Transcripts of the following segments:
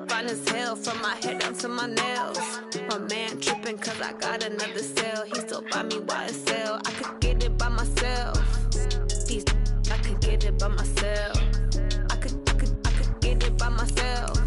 fine as hell from my head down to my nails. My man tripping cause I got another sale. He still buy me YSL. I could get it by myself. I could get it by myself. I could get it by myself.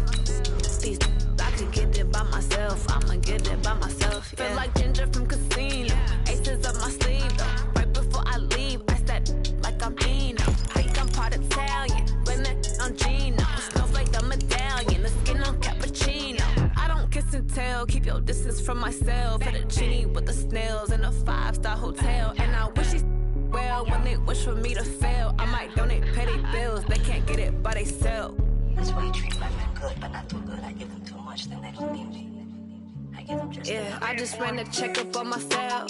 I could get it by myself. I'ma get it by myself. Yeah. Feel like Ginger from Casino. Aces up my sleeve though. Right before I leave, I said like I'm Dino. Like I'm part Italian. Blame it on Gino. Smells like the medallion. The skin on cappuccino. I don't kiss and tell. Keep your distance from myself. Fettuccine with the snails in a 5-star hotel. And I wish he's well when they wish for me to fail. I might donate petty bills. They can't get it by themselves. That's why you treat my men good, but not too good. I give them too much, then they don't need me. I give them just yeah, I just ran to check up on myself.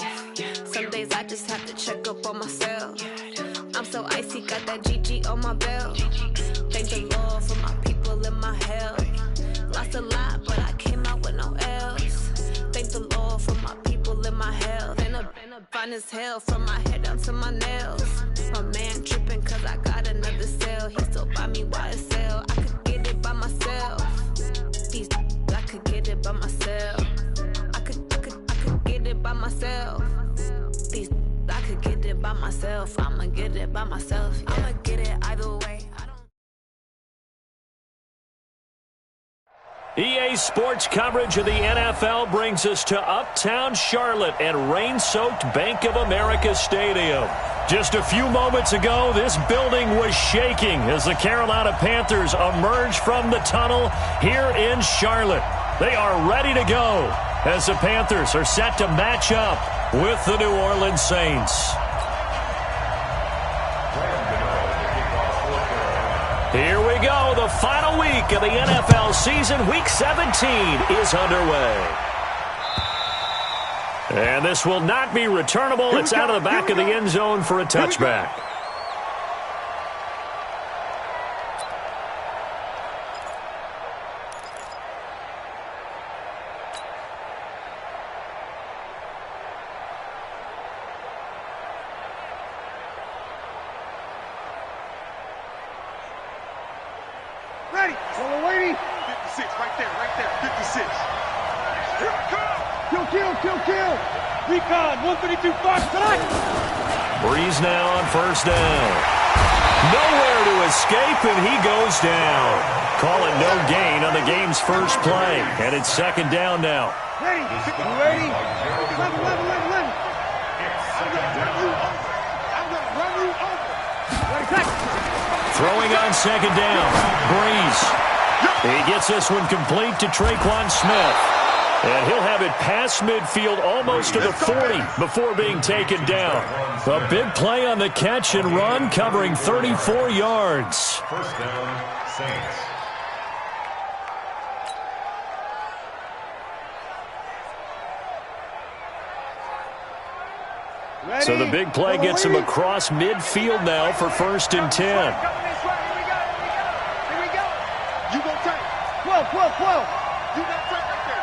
Some days I just have to check up on myself. I'm so icy, got that GG on my belt. Thank the Lord for my people in my health. Lost a lot, but I came out with no else. Thank the Lord for my people in my health. And a fine as hell from my head down to my nails. My man tripping cause I got another sale. He still buy me YSL. I could get it by myself. I could get it by myself. I could get it by myself. I could get it by myself. I'ma get it by myself. Yeah. I'ma get it either way. EA Sports coverage of the NFL brings us to Uptown Charlotte at rain-soaked Bank of America Stadium. Just a few moments ago, this building was shaking as the Carolina Panthers emerged from the tunnel here in Charlotte. They are ready to go as the Panthers are set to match up with the New Orleans Saints. Here we go. The final week of the NFL season. Week 17 is underway. And this will not be returnable. It's out of the back of the end zone for a touchback. Ready. Well, we're waiting. 56, right there, 56. Here it comes. Kill. Recon, 132 Fox tonight. Breeze now on first down. Nowhere to escape, and he goes down. Call it no gain on the game's first play, and it's second down now. Ready. You ready? 11. I'm gonna run you over. Ready, set. Throwing on second down. Breeze. He gets this one complete to Traquan Smith. And he'll have it past midfield almost to the 40 before being taken down. A big play on the catch and run, covering 34 yards. First down, Saints. So the big play gets him across midfield now for 1st and 10. Here we go. You gonna take 12. You got track right there.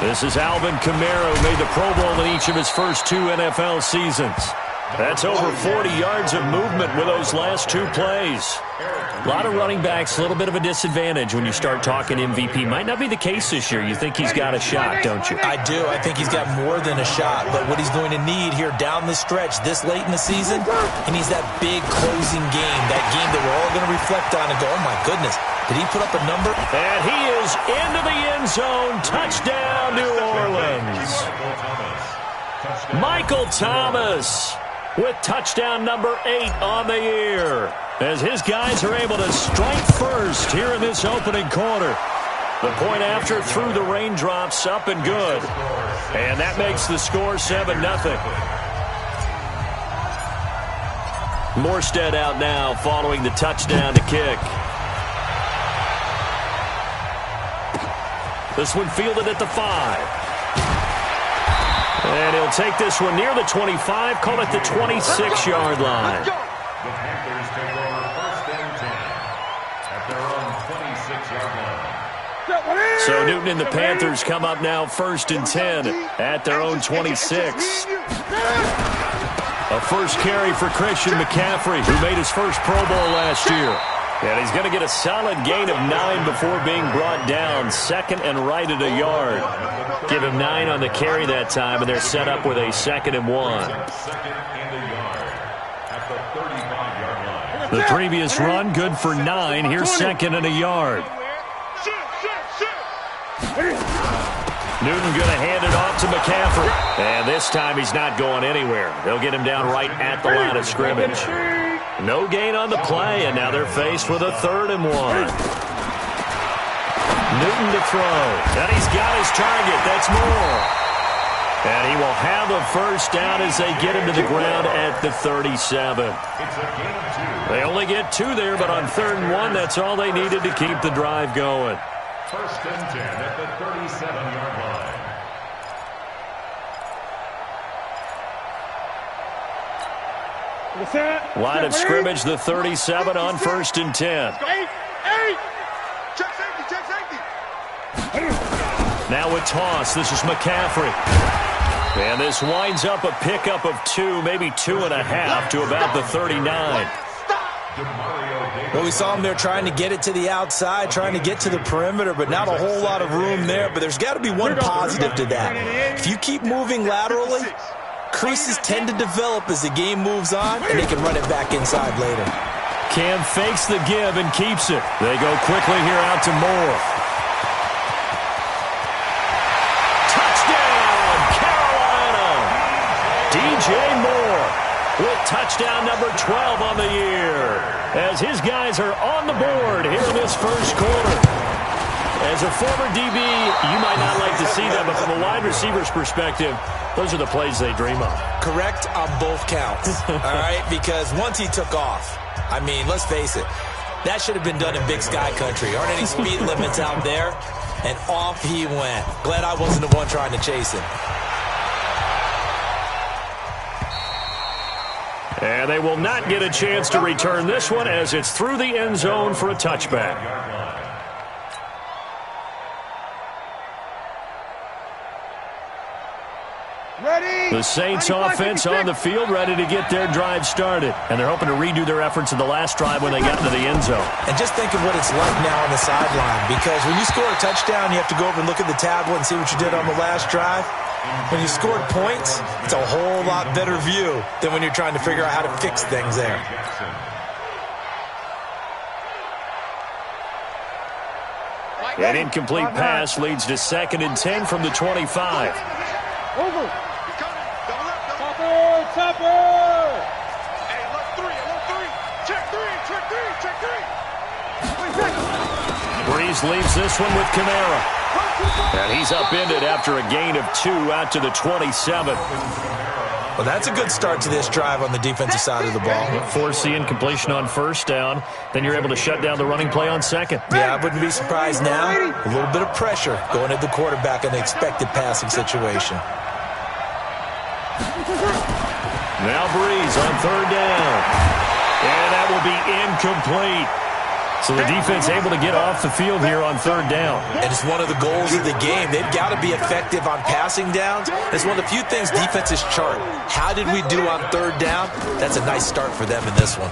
This is Alvin Kamara, who made the Pro Bowl in each of his first 2 NFL seasons. That's over 40 yards of movement with those last 2 plays. A lot of running backs, a little bit of a disadvantage when you start talking MVP. Might not be the case this year. You think he's got a shot, don't you? I do. I think he's got more than a shot. But what he's going to need here down the stretch this late in the season, he needs that big closing game, that game that we're all going to reflect on and go, oh, my goodness, did he put up a number? And he is into the end zone. Touchdown, New Orleans. Michael Thomas with touchdown number 8 on the year, as his guys are able to strike first here in this opening quarter. The point after through the raindrops, up and good. And that makes the score 7-0. Morstead out now following the touchdown to kick. This one fielded at the 5. And he'll take this one near the 25, call it the 26-yard line. The Panthers take over 1st and 10 at their own 26-yard line. So Newton and the Panthers come up now 1st and 10 at their own 26. A first carry for Christian McCaffrey, who made his first Pro Bowl last year. And he's going to get a solid gain of 9 before being brought down. Second and right at a yard. Give him 9 on the carry that time, and they're set up with a 2nd and 1. The previous run, good for 9. Here's 2nd and a yard. Newton going to hand it off to McCaffrey. And this time he's not going anywhere. They'll get him down right at the line of scrimmage. No gain on the play, and now they're faced with a 3rd and 1. Newton to throw. And he's got his target. That's Moore. And he will have a first down as they get him to the ground at the 37. They only get 2 there, but on 3rd and 1, that's all they needed to keep the drive going. 1st and 10 at the 37-yard line. Line of scrimmage, the 37 on 1st and 10. Check safety. Now a toss. This is McCaffrey. And this winds up a pickup of 2, maybe 2.5 to about the 39. Well, we saw him there trying to get it to the outside, trying to get to the perimeter, but not a whole lot of room there. But there's got to be one positive to that. If you keep moving laterally, creases tend to develop as the game moves on, and they can run it back inside later. Cam fakes the give and keeps it. They go quickly here out to Moore. Touchdown, Carolina! DJ Moore with touchdown number 12 on the year, as his guys are on the board here in this first quarter. As a former DB, you might not like to see that, but from a wide receiver's perspective, those are the plays they dream of. Correct on both counts, all right? Because once he took off, I mean, let's face it, that should have been done in Big Sky country. Aren't any speed limits out there? And off he went. Glad I wasn't the one trying to chase him. And they will not get a chance to return this one as it's through the end zone for a touchback. The Saints offense on the field, ready to get their drive started. And they're hoping to redo their efforts in the last drive when they got into the end zone. And just think of what it's like now on the sideline, because when you score a touchdown, you have to go over and look at the tablet and see what you did on the last drive. When you scored points, it's a whole lot better view than when you're trying to figure out how to fix things there. An incomplete pass leads to 2nd and 10 from the 25. Over. Topper! Hey, look 3, Check 3. Breeze leaves this one with Kamara. And he's upended after a gain of 2 out to the 27. Well, that's a good start to this drive on the defensive side of the ball. Force the incompletion on 1st down. Then you're able to shut down the running play on 2nd. Yeah, I wouldn't be surprised now. A little bit of pressure going at the quarterback in the expected passing situation. Now Breeze on 3rd down. And that will be incomplete. So the defense able to get off the field here on 3rd down. And it's one of the goals of the game. They've got to be effective on passing downs. It's one of the few things defenses chart. How did we do on 3rd down? That's a nice start for them in this one.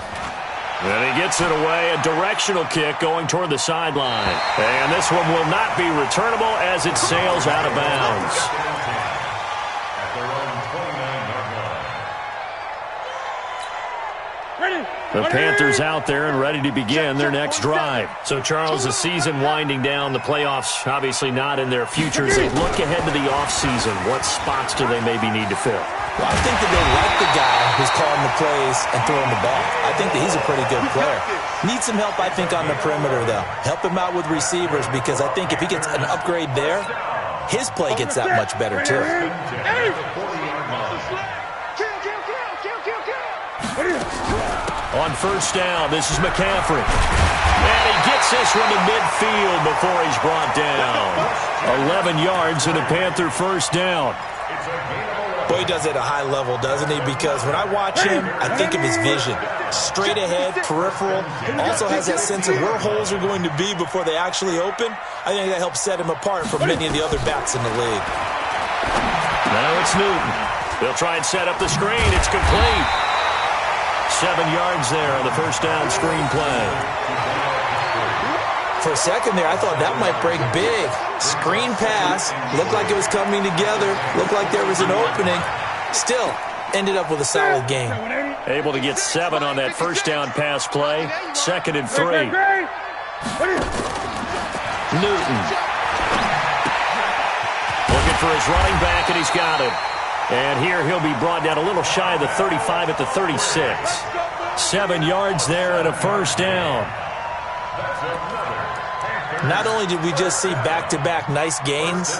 And he gets it away, a directional kick going toward the sideline. And this one will not be returnable as it sails out of bounds. The Panthers out there and ready to begin their next drive. So, Charles, the season winding down, the playoffs obviously not in their futures. They look ahead to the offseason. What spots do they maybe need to fill? Well, I think that they like the guy who's calling the plays and throwing the ball. I think that he's a pretty good player. Needs some help, I think, on the perimeter, though. Help him out with receivers, because I think if he gets an upgrade there, his play gets that much better, too. On 1st down, this is McCaffrey. And he gets this one to midfield before he's brought down. 11 yards and a Panther 1st down. Boy, he does it at a high level, doesn't he? Because when I watch him, I think of his vision. Straight ahead, peripheral. Also has that sense of where holes are going to be before they actually open. I think that helps set him apart from many of the other backs in the league. Now it's Newton. They'll try and set up the screen. It's complete. 7 yards there on the 1st down screen play. for a second there, I thought that might break big. Screen pass. Looked like it was coming together. Looked like there was an opening. Still, ended up with a solid game. Able to get 7 on that first down pass play. 2nd and 3. Newton. Looking for his running back, and he's got it. And here he'll be brought down a little shy of the 35 at the 36. 7 yards there and a first down. Not only did we just see back-to-back nice gains,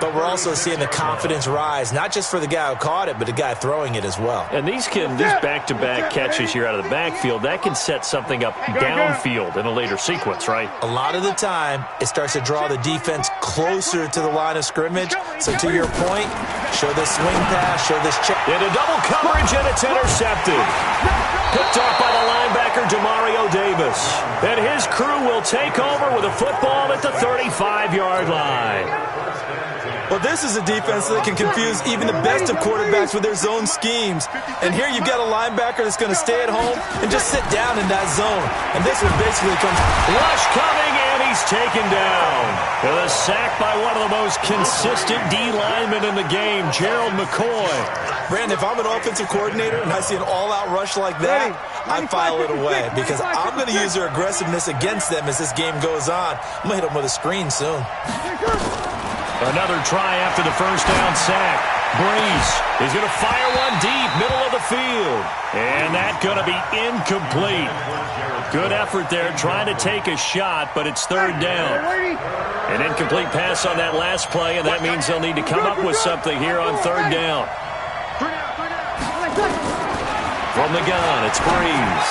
but we're also seeing the confidence rise, not just for the guy who caught it, but the guy throwing it as well. And these back-to-back catches here out of the backfield, that can set something up downfield in a later sequence, right? A lot of the time, it starts to draw the defense closer to the line of scrimmage. So to your point, show this swing pass, show this check. Into double coverage, and it's intercepted. Picked off by the linebacker, Demario Davis. And his crew will take over with a football at the 35-yard line. Well, this is a defense that can confuse even the best of quarterbacks with their zone schemes. And here you've got a linebacker that's going to stay at home and just sit down in that zone. And this one basically comes... Rush coming, and he's taken down. With a sack by one of the most consistent D linemen in the game, Gerald McCoy. Brandon, if I'm an offensive coordinator and I see an all-out rush like that, I file it away because I'm going to use their aggressiveness against them as this game goes on. I'm going to hit them with a screen soon. Another try after the first down sack. Breeze is going to fire one deep, middle of the field. And that's going to be incomplete. Good effort there, trying to take a shot, but it's 3rd down. An incomplete pass on that last play, and that means they'll need to come up with something here on 3rd down. From the gun, it's Breeze.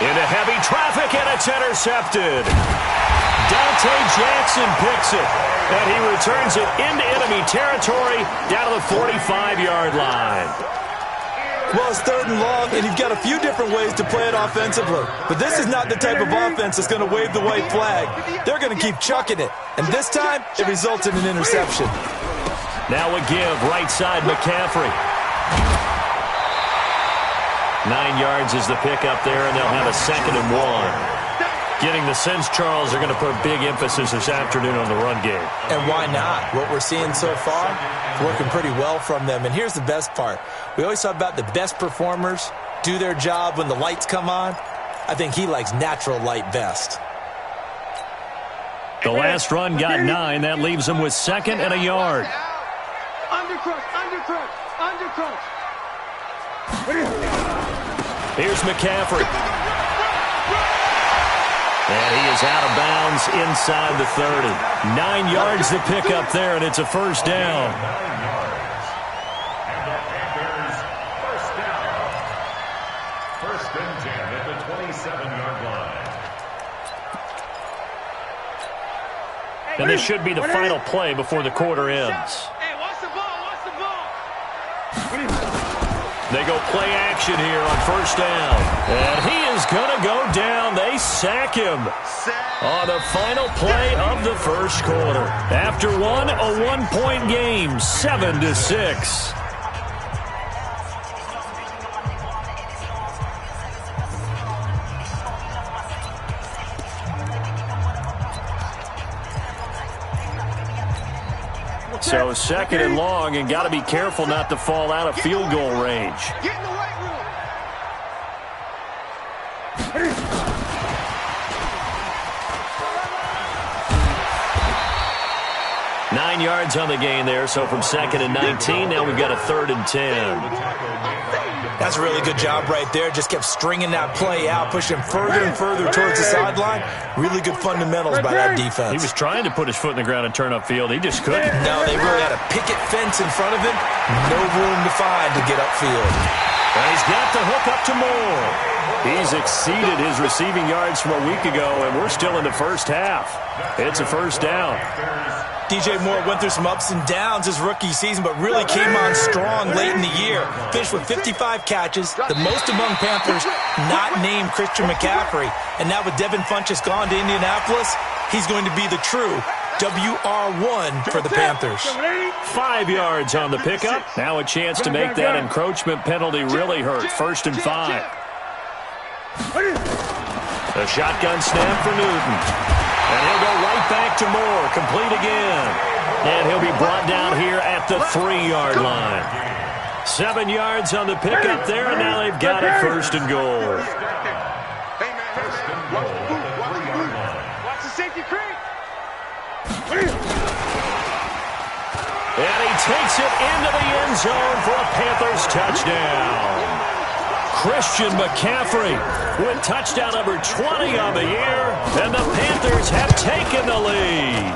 Into heavy traffic, and it's intercepted. Dante Jackson picks it, and he returns it into enemy territory down to the 45-yard line. Well, it's 3rd and long, and you've got a few different ways to play it offensively. But this is not the type of offense that's going to wave the white flag. They're going to keep chucking it. And this time, it results in an interception. Now a give, right side, McCaffrey. 9 yards is the pickup there, and they'll have a 2nd and 1. Getting the sense, Charles, they're going to put a big emphasis this afternoon on the run game. And why not? What we're seeing so far, working pretty well from them. And here's the best part. We always talk about the best performers do their job when the lights come on. I think he likes natural light best. The last run got 9. That leaves him with 2nd and a yard. Undercrush. Here's McCaffrey. And he is out of bounds inside the 30. 9 yards to pick up there, and it's a first down. First and 10 at the 27-yard line. And this should be the final play before the quarter ends. Hey, watch the ball. They go play action here on first down. And he is going to go down. They sack him on the final play of the first quarter. After one, a 1-point game, 7-6. So 2nd and long, and got to be careful not to fall out of field goal range. Get in the weight room. 9 yards on the gain there, so from 2nd and 19, now we've got a 3rd and 10. That's a really good job right there. Just kept stringing that play out, pushing further and further towards the sideline. Really good fundamentals by that defense. He was trying to put his foot in the ground and turn upfield. He just couldn't. No, they really had a picket fence in front of him. No room to find to get upfield. And he's got the hook up to Moore. He's exceeded his receiving yards from a week ago, and we're still in the first half. It's a first down. DJ Moore went through some ups and downs his rookie season, but really came on strong late in the year. Finished with 55 catches, the most among Panthers not named Christian McCaffrey. And now with Devin Funchess gone to Indianapolis, he's going to be the true WR1 for the Panthers. 5 yards on the pickup. Now a chance to make that encroachment penalty really hurt. 1st and 5. The shotgun snap for Newton. And he'll go right back to Moore. Complete again. And he'll be brought down here at the 3-yard line. 7 yards on the pickup there, and now they've got it 1st and goal. Watch the safety creep. And he takes it into the end zone for a Panthers touchdown. Christian McCaffrey with touchdown number 20 on the year, and the Panthers have taken the lead.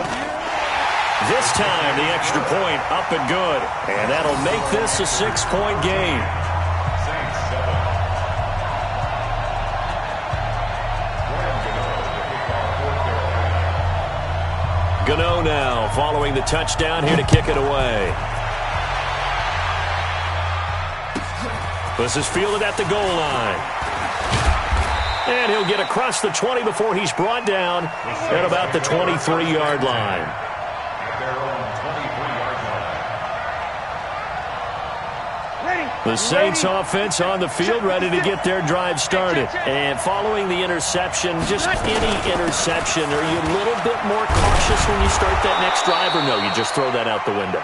This time, the extra point up and good, and that'll make this a 6-point game. Gano now following the touchdown here to kick it away. This is fielded at the goal line. And he'll get across the 20 before he's brought down at about the 23-yard line. The Saints offense on the field, ready to get their drive started. And following the interception, just any interception, are you a little bit more cautious when you start that next drive, or no, you just throw that out the window?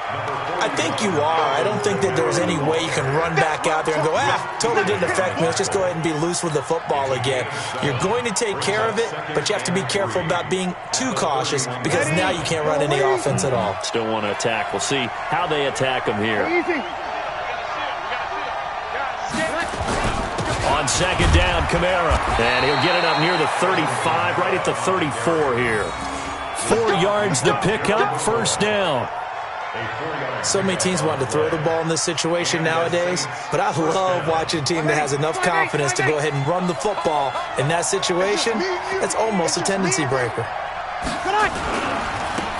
I think you are. I don't think that there's any way you can run back out there and go, totally didn't affect me. Let's just go ahead and be loose with the football again. You're going to take care of it, but you have to be careful about being too cautious because now you can't run any offense at all. Still want to attack. We'll see how they attack him here. On 2nd down, Kamara. And he'll get it up near the 35, right at the 34 here. 4 yards the pickup, 1st down. So many teams want to throw the ball in this situation nowadays, but I love watching a team that has enough confidence to go ahead and run the football. In that situation, it's almost a tendency breaker.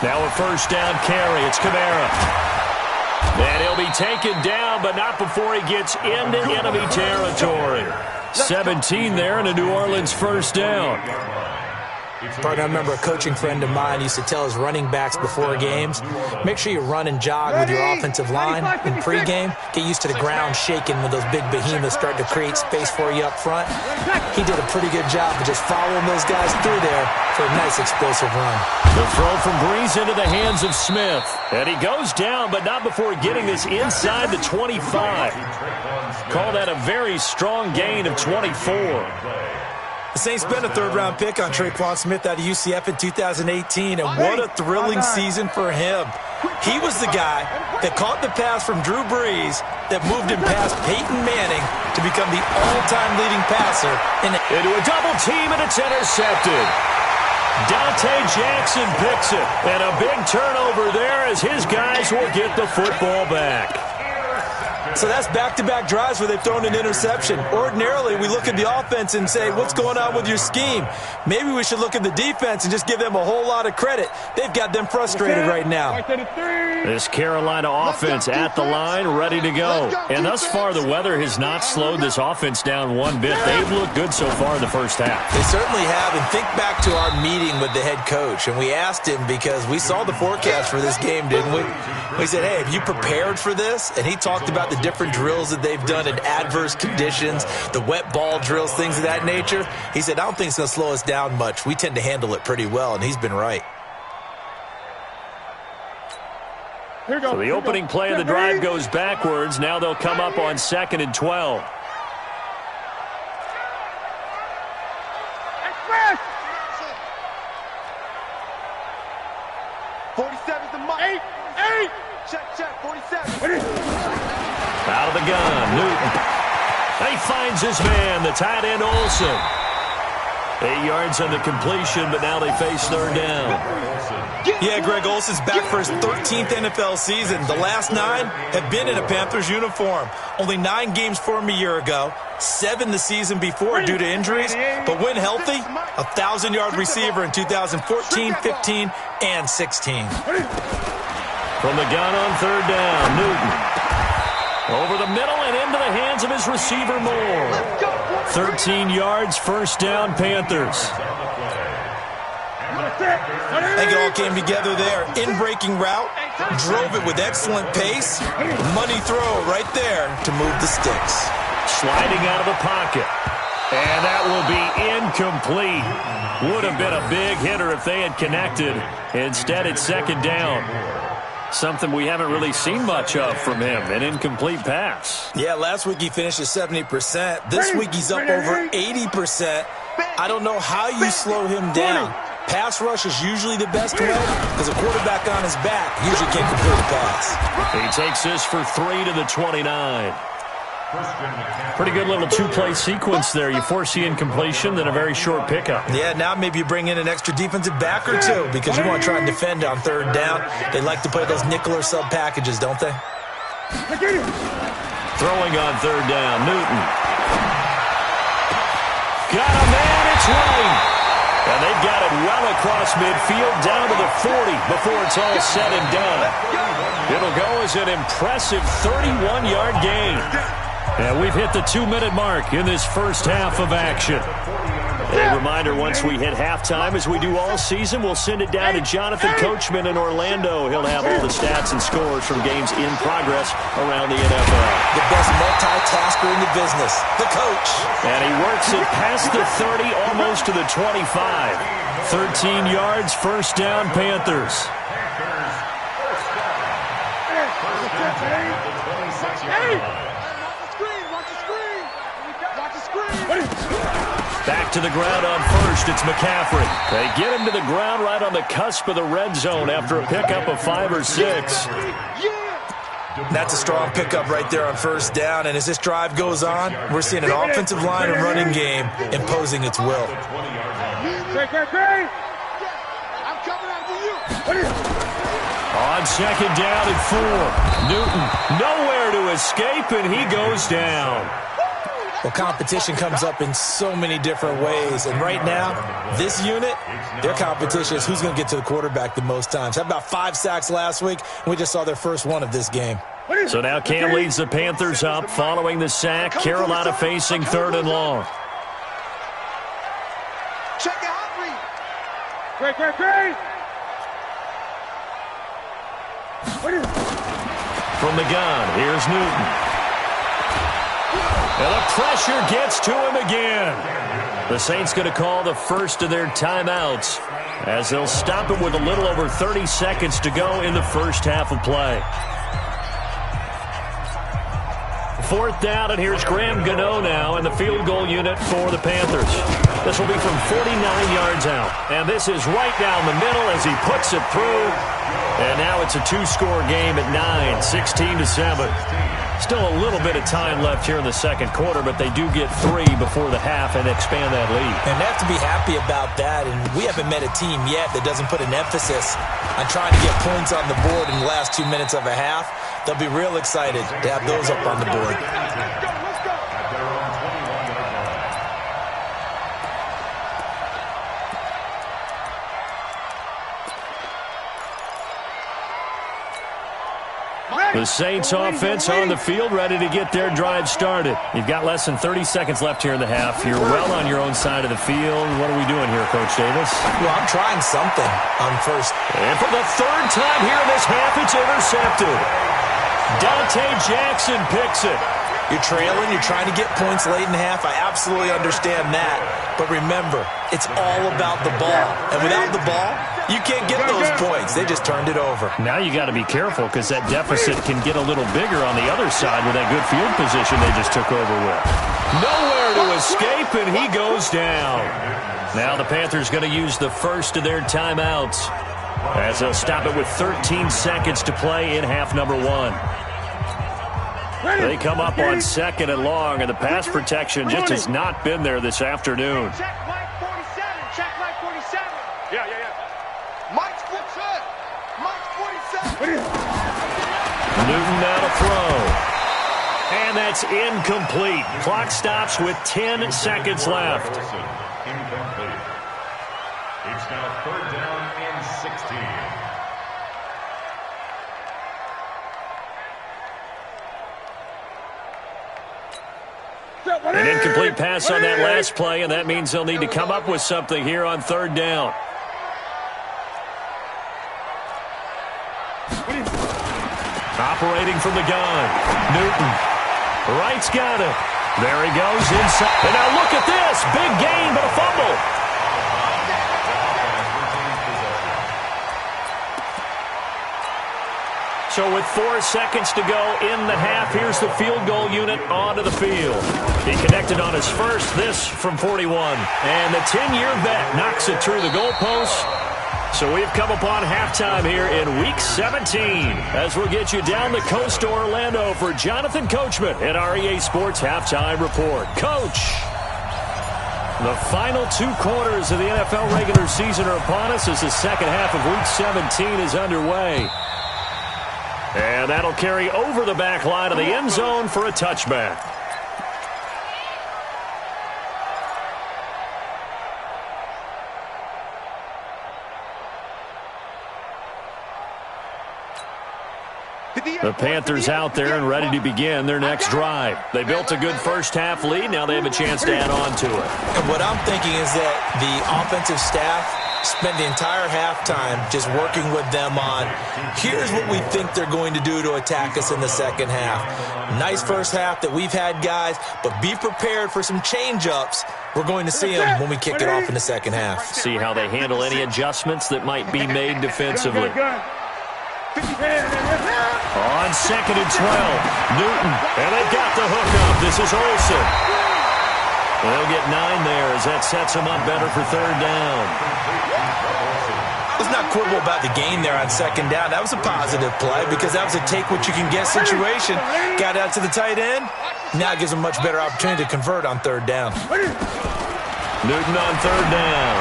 Now a 1st down carry. It's Kamara. And he'll be taken down, but not before he gets into enemy territory. 17 there and a New Orleans 1st down. Partner, I remember a coaching friend of mine used to tell his running backs before games, make sure you run and jog with your offensive line in pregame. Get used to the ground shaking when those big behemoths start to create space for you up front. He did a pretty good job of just following those guys through there for a nice explosive run. The throw from Breeze into the hands of Smith. And he goes down, but not before getting this inside the 25. Call that a very strong gain of 24. The Saints spent a 3rd-round pick on Traquan Smith out of UCF in 2018, and what a thrilling season for him. He was the guy that caught the pass from Drew Brees that moved him past Peyton Manning to become the all-time leading passer. Into a double team, and it's intercepted. Dante Jackson picks it, and a big turnover there as his guys will get the football back. So that's back-to-back drives where they've thrown an interception. Ordinarily, we look at the offense and say, what's going on with your scheme? Maybe we should look at the defense and just give them a whole lot of credit. They've got them frustrated right now. This Carolina offense at the line, ready to go. And thus far, the weather has not slowed this offense down one bit. They've looked good so far in the first half. They certainly have. And think back to our meeting with the head coach. And we asked him because we saw the forecast for this game, didn't we? We said, hey, have you prepared for this? And he talked about the different drills that they've done in adverse conditions, the wet ball drills, things of that nature. He said, I don't think it's going to slow us down much. We tend to handle it pretty well, and he's been right. So the opening play of the drive goes backwards. Now they'll come up on 2nd and 12. Express! 47's the mark. 8! Check, 47. Out of the gun, Newton. He finds his man, the tight end Olsen. 8 yards on the completion, but now they face 3rd down. Yeah, Greg Olsen's back for his 13th NFL season. The last 9 have been in a Panthers uniform. Only 9 games for him a year ago, 7 the season before due to injuries. But when healthy, a 1,000-yard receiver in 2014, 15, and 16. From the gun on 3rd down, Newton. Over the middle and into the hands of his receiver, Moore. 13 yards, 1st down, Panthers. I think it all came together there. In-breaking route, drove it with excellent pace. Money throw right there to move the sticks. Sliding out of the pocket. And that will be incomplete. Would have been a big hitter if they had connected. Instead, it's second down. Something we haven't really seen much of from him, an incomplete pass. Yeah, last week he finished at 70%. This week he's up over 80%. I don't know how you slow him down. Pass rush is usually the best way because a quarterback on his back usually can't complete a pass. He takes this for 3 to the 29. Pretty good little two-play sequence there. You force the incompletion, then a very short pickup. Yeah, now maybe you bring in an extra defensive back or two because you want to try and defend on third down. They like to play those nickel or sub packages, don't they? Throwing on third down, Newton. Got a man, it's Lane. And they've got it well across midfield, down to the 40 before it's all said and done. It'll go as an impressive 31-yard gain. And we've hit the 2-minute mark in this first half of action. A reminder, once we hit halftime, as we do all season, we'll send it down to Jonathan Coachman in Orlando. He'll have all the stats and scores from games in progress around the NFL. The best multitasker in the business, the coach. And he works it past the 30, almost to the 25. 13 yards, first down, Panthers. Back to the ground on first, it's McCaffrey. They get him to the ground right on the cusp of the red zone after a pickup of 5 or 6. That's a strong pickup right there on first down, and as this drive goes on, we're seeing an offensive line and running game imposing its will. I'm coming after you. On second down and 4, Newton nowhere to escape, and he goes down. Well, competition comes up in so many different ways, and right now, this unit, their competition is who's going to get to the quarterback the most times. Had about 5 sacks last week, and we just saw their first one of this game. So now Cam leads the Panthers up following the sack. Carolina facing third and long. Check it out, Reed. Great. From the gun, here's Newton. And the pressure gets to him again. The Saints going to call the first of their timeouts as they'll stop him with a little over 30 seconds to go in the first half of play. Fourth down, and here's Graham Gano now in the field goal unit for the Panthers. This will be from 49 yards out. And this is right down the middle as he puts it through. And now it's a 2-score game at 9, 16-7. Still a little bit of time left here in the second quarter, but they do get 3 before the half and expand that lead. And they have to be happy about that, and we haven't met a team yet that doesn't put an emphasis on trying to get points on the board in the last 2 minutes of a half. They'll be real excited to have those up on the board. The Saints offense on the field, ready to get their drive started. You've got less than 30 seconds left here in the half. You're well on your own side of the field. What are we doing here, Coach Davis? Well, I'm trying something on first. And for the third time here in this half, it's intercepted. Dante Jackson picks it. You're trailing, you're trying to get points late in the half. I absolutely understand that. But remember, it's all about the ball. And without the ball, you can't get those points. They just turned it over. Now you got to be careful because that deficit can get a little bigger on the other side with that good field position they just took over with. Nowhere to escape, and he goes down. Now the Panthers going to use the first of their timeouts as they'll stop it with 13 seconds to play in half number 1. They come up on second and long, and the pass protection just has not been there this afternoon. Check Mike 47. Check Mike 47. Yeah. Mike's 47. Mike's 47. Newton now to throw. And that's incomplete. Clock stops with 10 seconds left. Incomplete. It's now third down and 16. An incomplete pass on that last play, and that means they'll need to come up with something here on third down. Operating from the gun, Newton. Wright's got it. There he goes inside. And now look at this. Big gain, but a fumble. So with 4 seconds to go in the half, here's the field goal unit onto the field. He connected on his first, this from 41. And the 10-year vet knocks it through the goalpost. So we've come upon halftime here in Week 17 as we'll get you down the coast to Orlando for Jonathan Coachman at our EA Sports Halftime Report. Coach, the final 2 quarters of the NFL regular season are upon us as the second half of Week 17 is underway. And that'll carry over the back line of the end zone for a touchback. The Panthers out there and ready to begin their next drive. They built a good first-half lead. Now they have a chance to add on to it. And what I'm thinking is that the offensive staff spent the entire halftime just working with them on, here's what we think they're going to do to attack us in the second half. Nice first half that we've had, guys, but be prepared for some change-ups. We're going to see them when we kick it off in the second half. See how they handle any adjustments that might be made defensively. On 2nd and 12, Newton, and they've got the hookup. This is Olsen. They'll get 9 there as that sets them up better for 3rd down. Let's not quibble about the gain there on 2nd down. That was a positive play because that was a take-what-you-can-get situation. Got out to the tight end. Now it gives them a much better opportunity to convert on 3rd down. Newton on 3rd down.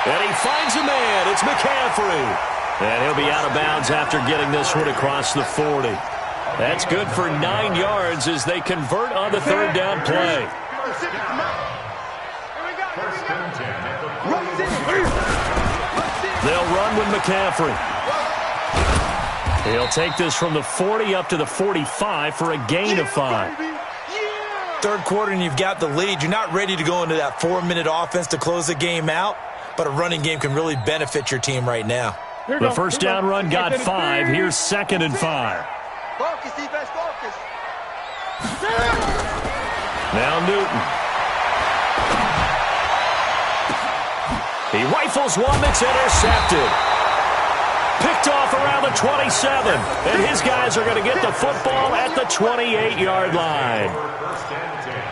And he finds a man. It's McCaffrey. And he'll be out of bounds after getting this one across the 40. That's good for 9 yards as they convert on the 3rd down play. They'll run with McCaffrey. He'll take this from the 40 up to the 45 for a gain of 5. 3rd quarter and you've got the lead. You're not ready to go into that 4-minute offense to close the game out, but a running game can really benefit your team right now. The first down run got 5. Here's 2nd and 5. Focus, defense, focus. Now Newton. He rifles one that's intercepted. Picked off around the 27. And his guys are going to get the football at the 28-yard line.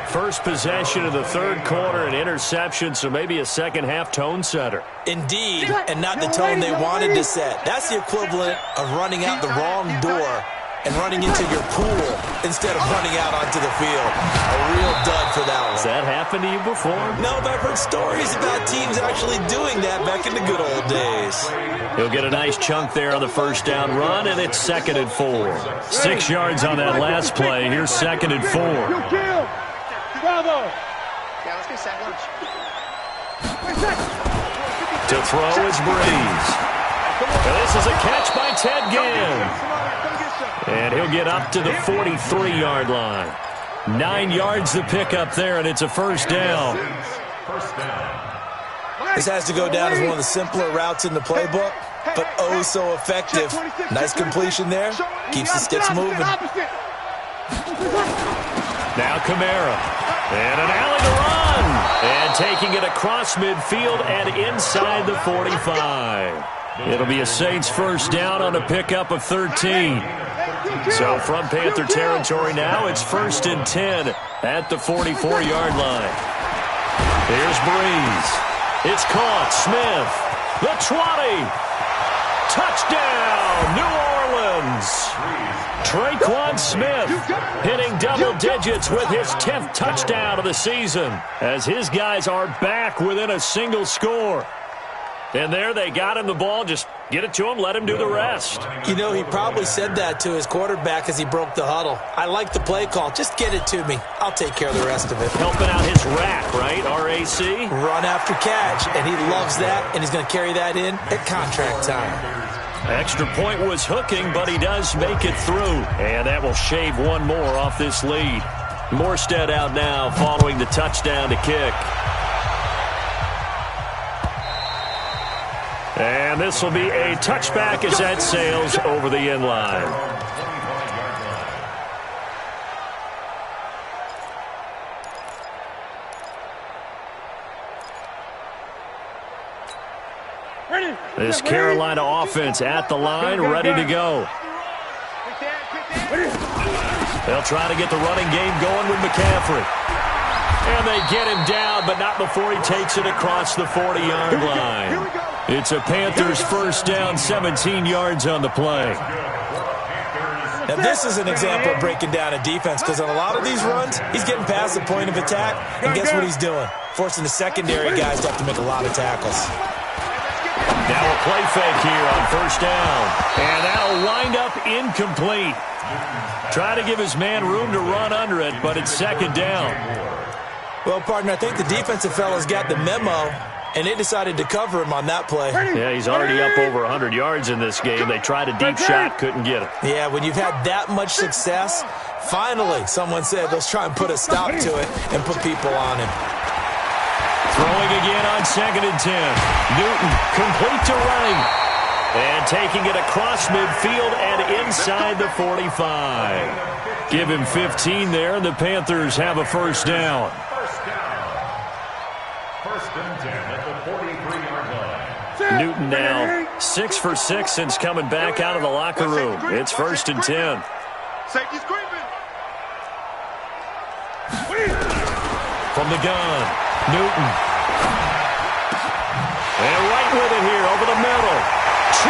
First possession of the 3rd quarter, an interception, so maybe a second-half tone setter. Indeed, and not the tone they wanted to set. That's the equivalent of running out the wrong door and running into your pool instead of running out onto the field. A real dud for that one. Has that happened to you before? No, but I've heard stories about teams actually doing that back in the good old days. He'll get a nice chunk there on the first down run, and it's 2nd and 4. 6 yards on that last play. Here's 2nd and 4. Bravo. To throw is Breeze. Now this is a catch by Ted Ginn. And he'll get up to the 43-yard line. 9 yards to pick up there, and it's a first down. This has to go down as one of the simpler routes in the playbook, but oh so effective. Nice completion there. Keeps the sticks moving. Now Kamara. And an alley to run. And taking it across midfield and inside the 45. It'll be a Saints first down on a pickup of 13. So from Panther territory now, it's 1st and 10 at the 44-yard line. Here's Breeze. It's caught. Smith. The 20. Touchdown, New Orleans. Traquan Smith hitting double digits with his 10th touchdown of the season as his guys are back within a single score. And there they got him the ball. Just get it to him, let him do the rest. You know, he probably said that to his quarterback as he broke the huddle. I like the play call. Just get it to me. I'll take care of the rest of it. Helping out his rack, right? R-A-C? Run after catch, and he loves that, and he's going to carry that in at contract time. Extra point was hooking, but he does make it through. And that will shave one more off this lead. Morstead out now following the touchdown to kick. And this will be a touchback as that sails over the end line. This Carolina offense at the line, ready to go. They'll try to get the running game going with McCaffrey. And they get him down, but not before he takes it across the 40-yard line. It's a Panthers first down, 17 yards on the play. Now, this is an example of breaking down a defense, because on a lot of these runs, he's getting past the point of attack, and guess what he's doing? Forcing the secondary guys to have to make a lot of tackles. Now a play fake here on first down, and that'll wind up incomplete. Try to give his man room to run under it, but it's second down. Well, partner, I think the defensive fellas got the memo, and they decided to cover him on that play. Yeah, he's already up over 100 yards in this game. They tried a deep shot, couldn't get it. Yeah, when you've had that much success, finally, someone said, let's try and put a stop to it and put people on him. Throwing again on 2nd and 10. Newton complete to running. And taking it across midfield and inside the 45. Give him 15 there, and the Panthers have a first down. First and 10 at the 43-yard line. Newton now 6 for 6 since coming back out of the locker room. It's 1st and 10. Safety's creeping. From the gun, Newton. And right with it here over the middle. 20.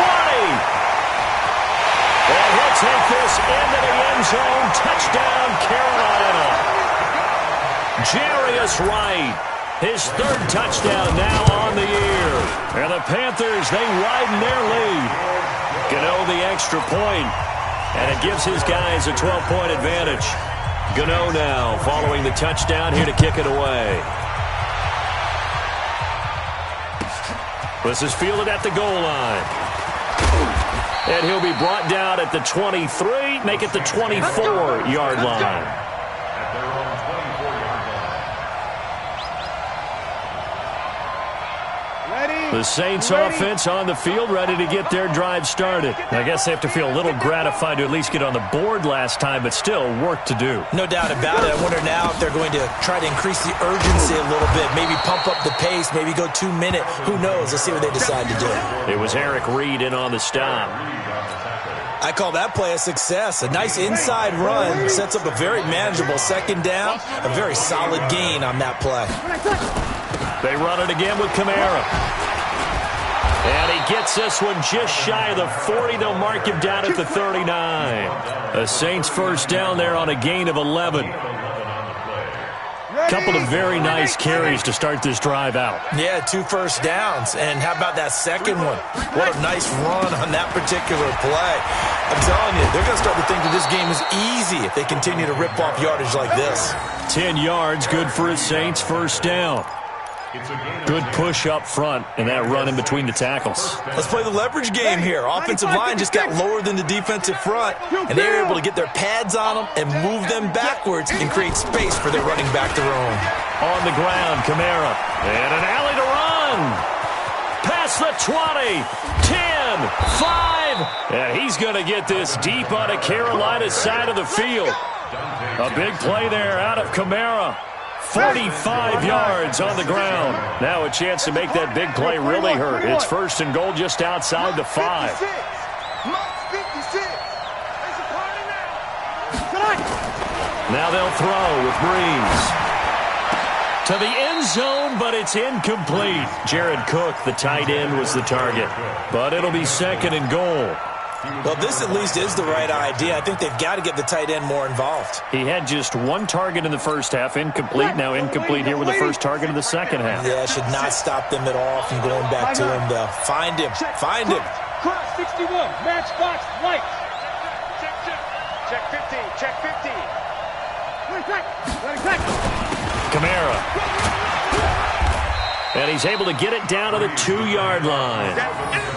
And he'll take this into the end zone. Touchdown, Carolina. Jarius Wright, his 3rd touchdown now on the year. And the Panthers, they widen their lead. Gano the extra point, and it gives his guys a 12-point advantage. Gano now following the touchdown here to kick it away. This is fielded at the goal line. And he'll be brought down at the 23, make it the 24-yard line. At their own 24-yard line. The Saints offense on the field, ready to get their drive started. I guess they have to feel a little gratified to at least get on the board last time, but still work to do. No doubt about it. I wonder now if they're going to try to increase the urgency a little bit, maybe pump up the pace, maybe go 2-minute. Who knows? Let's see what they decide to do. It was Eric Reed in on the stop. I call that play a success. A nice inside run sets up a very manageable second down, a very solid gain on that play. They run it again with Kamara. And he gets this one just shy of the 40. They'll mark him down at the 39. The Saints first down there on a gain of 11. Couple of very nice carries to start this drive out. Yeah, 2 first downs. And how about that second one? What a nice run on that particular play. I'm telling you, they're going to start to think that this game is easy if they continue to rip off yardage like this. 10 yards, good for a Saints first down. Good push up front and that run in between the tackles. Let's play the leverage game here. Offensive line just got lower than the defensive front, and they were able to get their pads on them and move them backwards and create space for their running back to roam. On the ground, Kamara. And an alley to run. Past the 20, 10, 5. And he's going to get this deep on a Carolina's side of the field. A big play there out of Kamara. 45 yards on the ground. Now a chance to make that big play really hurt. It's 1st and goal just outside the 5. Now they'll throw with Breeze. To the end zone, but it's incomplete. Jared Cook, the tight end, was the target. But it'll be 2nd and goal. Well, this at least is the right idea. I think they've got to get the tight end more involved. He had just 1 target in the first half, incomplete. Now incomplete here with the first target of the second half. Yeah, should not stop them at all from going back to him, though. Find him. Find him. Cross 61. Matchbox white. Check 15. Check 15. Kamara. And he's able to get it down to the 2-yard line.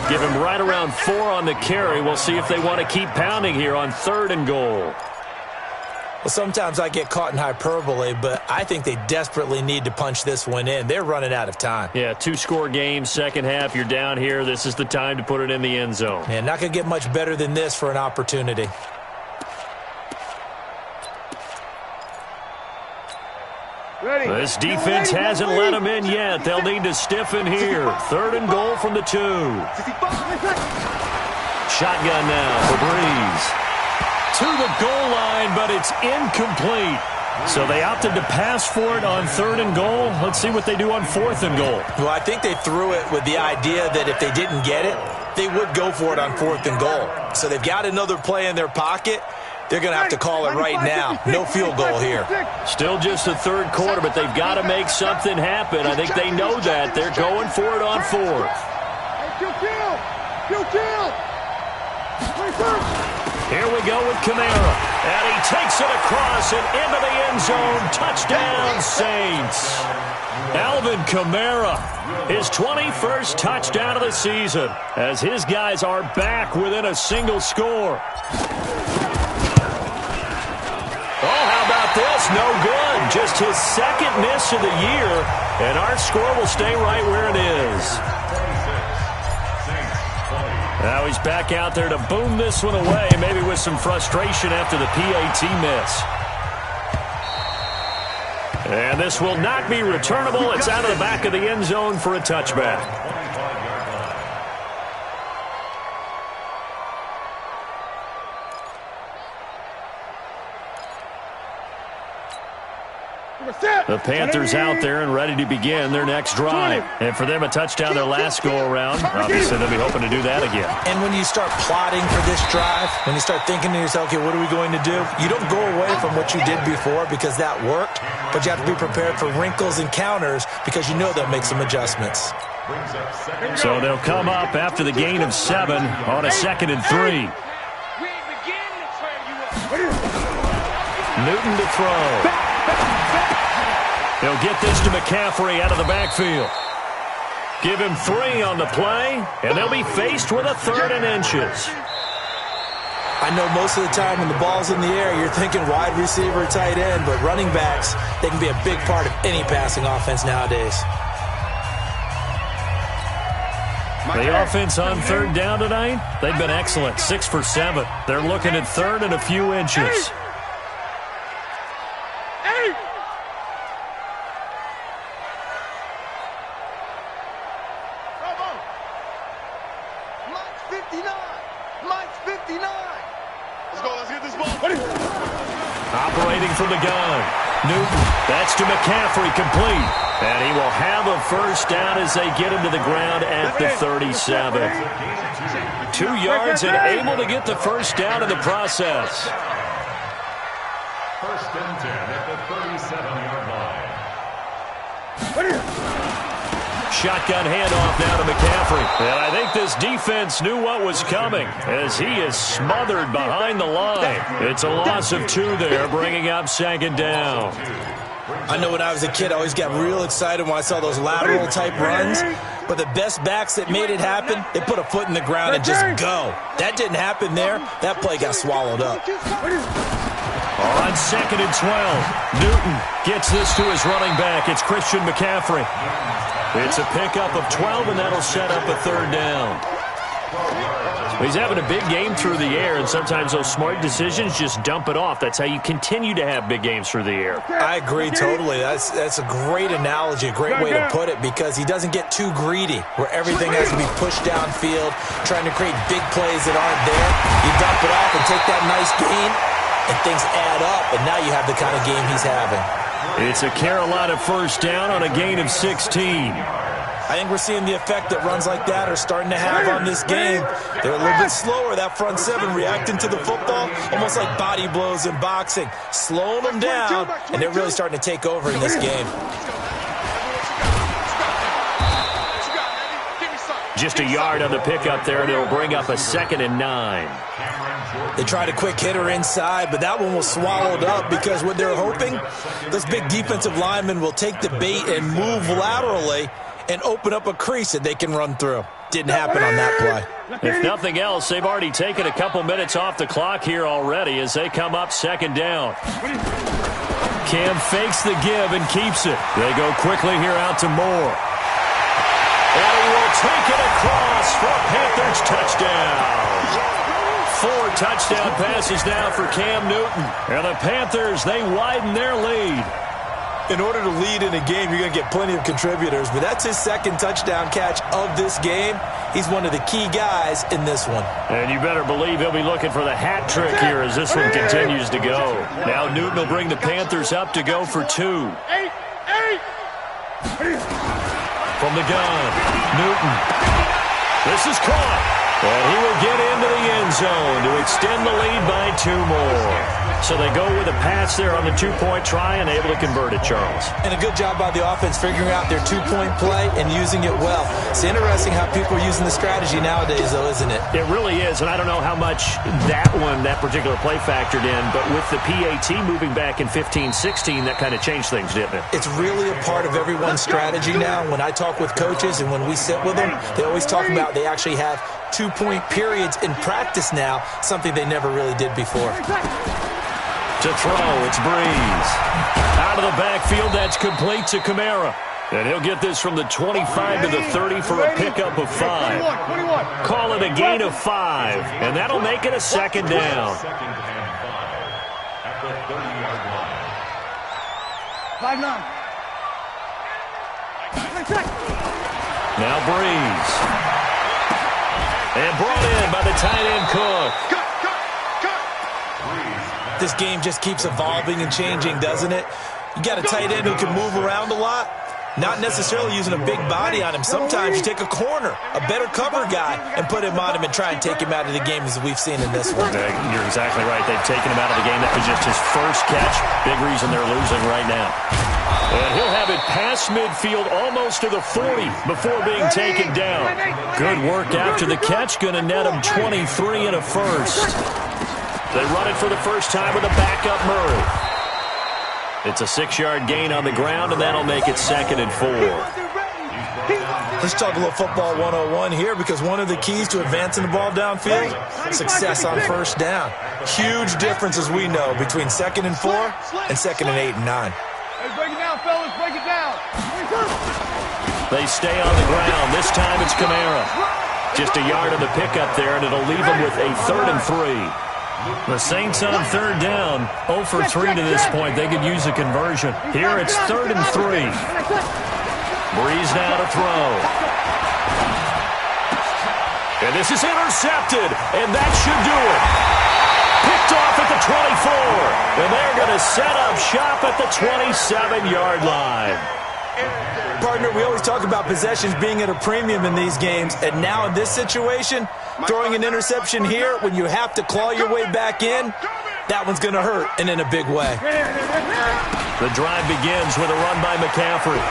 Give him right around 4 on the carry. We'll see if they want to keep pounding here on 3rd and goal. Well, sometimes I get caught in hyperbole, but I think they desperately need to punch this one in. They're running out of time. Yeah, 2-score game, second half. You're down here. This is the time to put it in the end zone. Yeah, not going to get much better than this for an opportunity. This defense hasn't let them in yet. They'll need to stiffen here. 3rd and goal from the 2. Shotgun now for Breeze. To the goal line, but it's incomplete. So they opted to pass for it on 3rd and goal. Let's see what they do on 4th and goal. Well, I think they threw it with the idea that if they didn't get it, they would go for it on 4th and goal. So they've got another play in their pocket. They're going to have to call it right now. No field goal here. Still just the 3rd quarter, but they've got to make something happen. I think they know that. They're going for it on 4th. Here we go with Kamara. And he takes it across and into the end zone. Touchdown, Saints. Alvin Kamara, his 21st touchdown of the season, as his guys are back within a single score. Oh, how about this? No good. Just his 2nd miss of the year, and our score will stay right where it is. Now he's back out there to boom this one away, maybe with some frustration after the PAT miss. And this will not be returnable. It's out of the back of the end zone for a touchback. The Panthers out there and ready to begin their next drive. And for them, a touchdown their last go-around. Obviously, they'll be hoping to do that again. And when you start plotting for this drive, when you start thinking to yourself, okay, what are we going to do? You don't go away from what you did before because that worked, but you have to be prepared for wrinkles and counters because you know they'll make some adjustments. So they'll come up after the gain of 7 on a 2nd and 3. Newton to throw. He'll get this to McCaffrey out of the backfield. Give him 3 on the play, and they'll be faced with a 3rd and inches. I know most of the time when the ball's in the air, you're thinking wide receiver, tight end, but running backs, they can be a big part of any passing offense nowadays. The offense on 3rd down tonight, they've been excellent, 6 for 7. They're looking at 3rd and a few inches. Operating from the gun. Newton, that's to McCaffrey, complete. And he will have a 1st down as they get him to the ground at the 37. 2 yards and able to get the 1st down in the process. 1st and 10 at the 37-yard line. Shotgun handoff now to McCaffrey. And I think this defense knew what was coming as he is smothered behind the line. It's a loss of 2 there, bringing up 2nd down. I know when I was a kid, I always got real excited when I saw those lateral-type runs. But the best backs that made it happen, they put a foot in the ground and just go. That didn't happen there. That play got swallowed up. On 2nd and 12, Newton gets this to his running back. It's Christian McCaffrey. It's a pickup of 12, and that'll set up a 3rd down. He's having a big game through the air, and sometimes those smart decisions just dump it off. That's how you continue to have big games through the air. I agree totally. That's a great analogy, a great way to put it, because he doesn't get too greedy where everything has to be pushed downfield, trying to create big plays that aren't there. You dump it off and take that nice gain, and things add up, and now you have the kind of game he's having. It's a Carolina 1st down on a gain of 16. I think we're seeing the effect that runs like that are starting to have on this game. They're a little bit slower, that front 7, reacting to the football, almost like body blows in boxing, slowing them down, and they're really starting to take over in this game. Just a yard on the pickup there, and it'll bring up a 2nd and 9. They tried a quick hitter inside, but that one was swallowed up because what they're hoping, those big defensive linemen will take the bait and move laterally and open up a crease that they can run through. Didn't happen on that play. If nothing else, they've already taken a couple minutes off the clock here already as they come up 2nd down. Cam fakes the give and keeps it. They go quickly here out to Moore. And he will take it across for a Panthers touchdown. 4 touchdown passes now for Cam Newton. And the Panthers, they widen their lead. In order to lead in a game, you're going to get plenty of contributors, but that's his second touchdown catch of this game. He's one of the key guys in this one. And you better believe he'll be looking for the hat trick here as this one continues to go. Now Newton will bring the Panthers up to go for 2. From the gun, Newton. This is caught. And he will get into the end zone to extend the lead by 2 more. So they go with a pass there on the 2-point try and able to convert it, Charles. And a good job by the offense figuring out their 2-point play and using it well. It's interesting how people are using the strategy nowadays, though, isn't it? It really is, and I don't know how much that particular play factored in, but with the PAT moving back in 15-16, that kind of changed things, didn't it? It's really a part of everyone's strategy now. When I talk with coaches and when we sit with them, they always talk about they actually have 2-point periods in practice now, something they never really did before. To throw, it's Breeze. Out of the backfield, that's complete to Kamara. And he'll get this from the 25 to the 30 for a pickup of 5. Call it a gain of 5, and that'll make it a second down. At the 30-yard line. 5-9. Now Breeze. And brought in by the tight end Cook. This game just keeps evolving and changing, doesn't it? You got a tight end who can move around a lot, not necessarily using a big body on him. Sometimes you take a corner, a better cover guy, and put him on him and try and take him out of the game as we've seen in this one. You're exactly right. They've taken him out of the game. That was just his first catch. Big reason they're losing right now. And he'll have it past midfield almost to the 40 before being taken down. Good work after the catch. Going to net him 23 and a first. They run it for the first time with a backup Murray. It's a 6-yard gain on the ground, and that'll make it 2nd and 4. Let's talk a little football 101 here, because one of the keys to advancing the ball downfield, success on first down. Huge difference, as we know, between 2nd and 4 and 2nd and 8 and 9. Hey, break it down, fellas. Break it down. They stay on the ground. This time it's Kamara. Just a yard of the pickup there, and it'll leave them with a 3rd and 3. The Saints on 3rd down, 0 for 3 to this point. They could use a conversion. Here it's 3rd and 3. Breeze now to throw. And this is intercepted, and that should do it. Picked off at the 24, and they're going to set up shop at the 27-yard line. Partner, we always talk about possessions being at a premium in these games, and now in this situation, throwing an interception here when you have to claw your way back in, that one's going to hurt, and in a big way. The drive begins with a run by McCaffrey.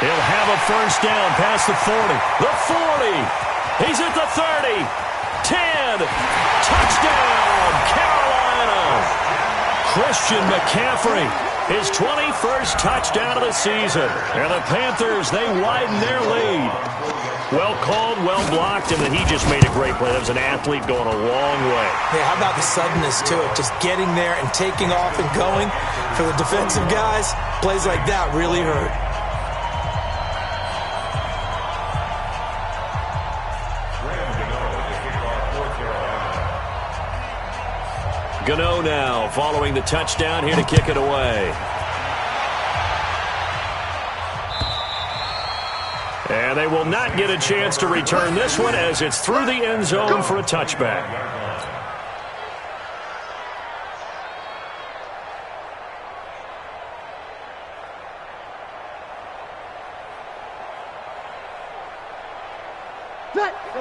He'll have a first down past the 40. The 40. He's at the 30. 10. Touchdown, Carolina. Christian McCaffrey. His 21st touchdown of the season. And the Panthers, they widen their lead. Well called, well blocked, and then he just made a great play. That was an athlete going a long way. Hey, how about the suddenness to it? Just getting there and taking off and going. For the defensive guys, plays like that really hurt. Gano now following the touchdown here to kick it away. And they will not get a chance to return this one as it's through the end zone for a touchback.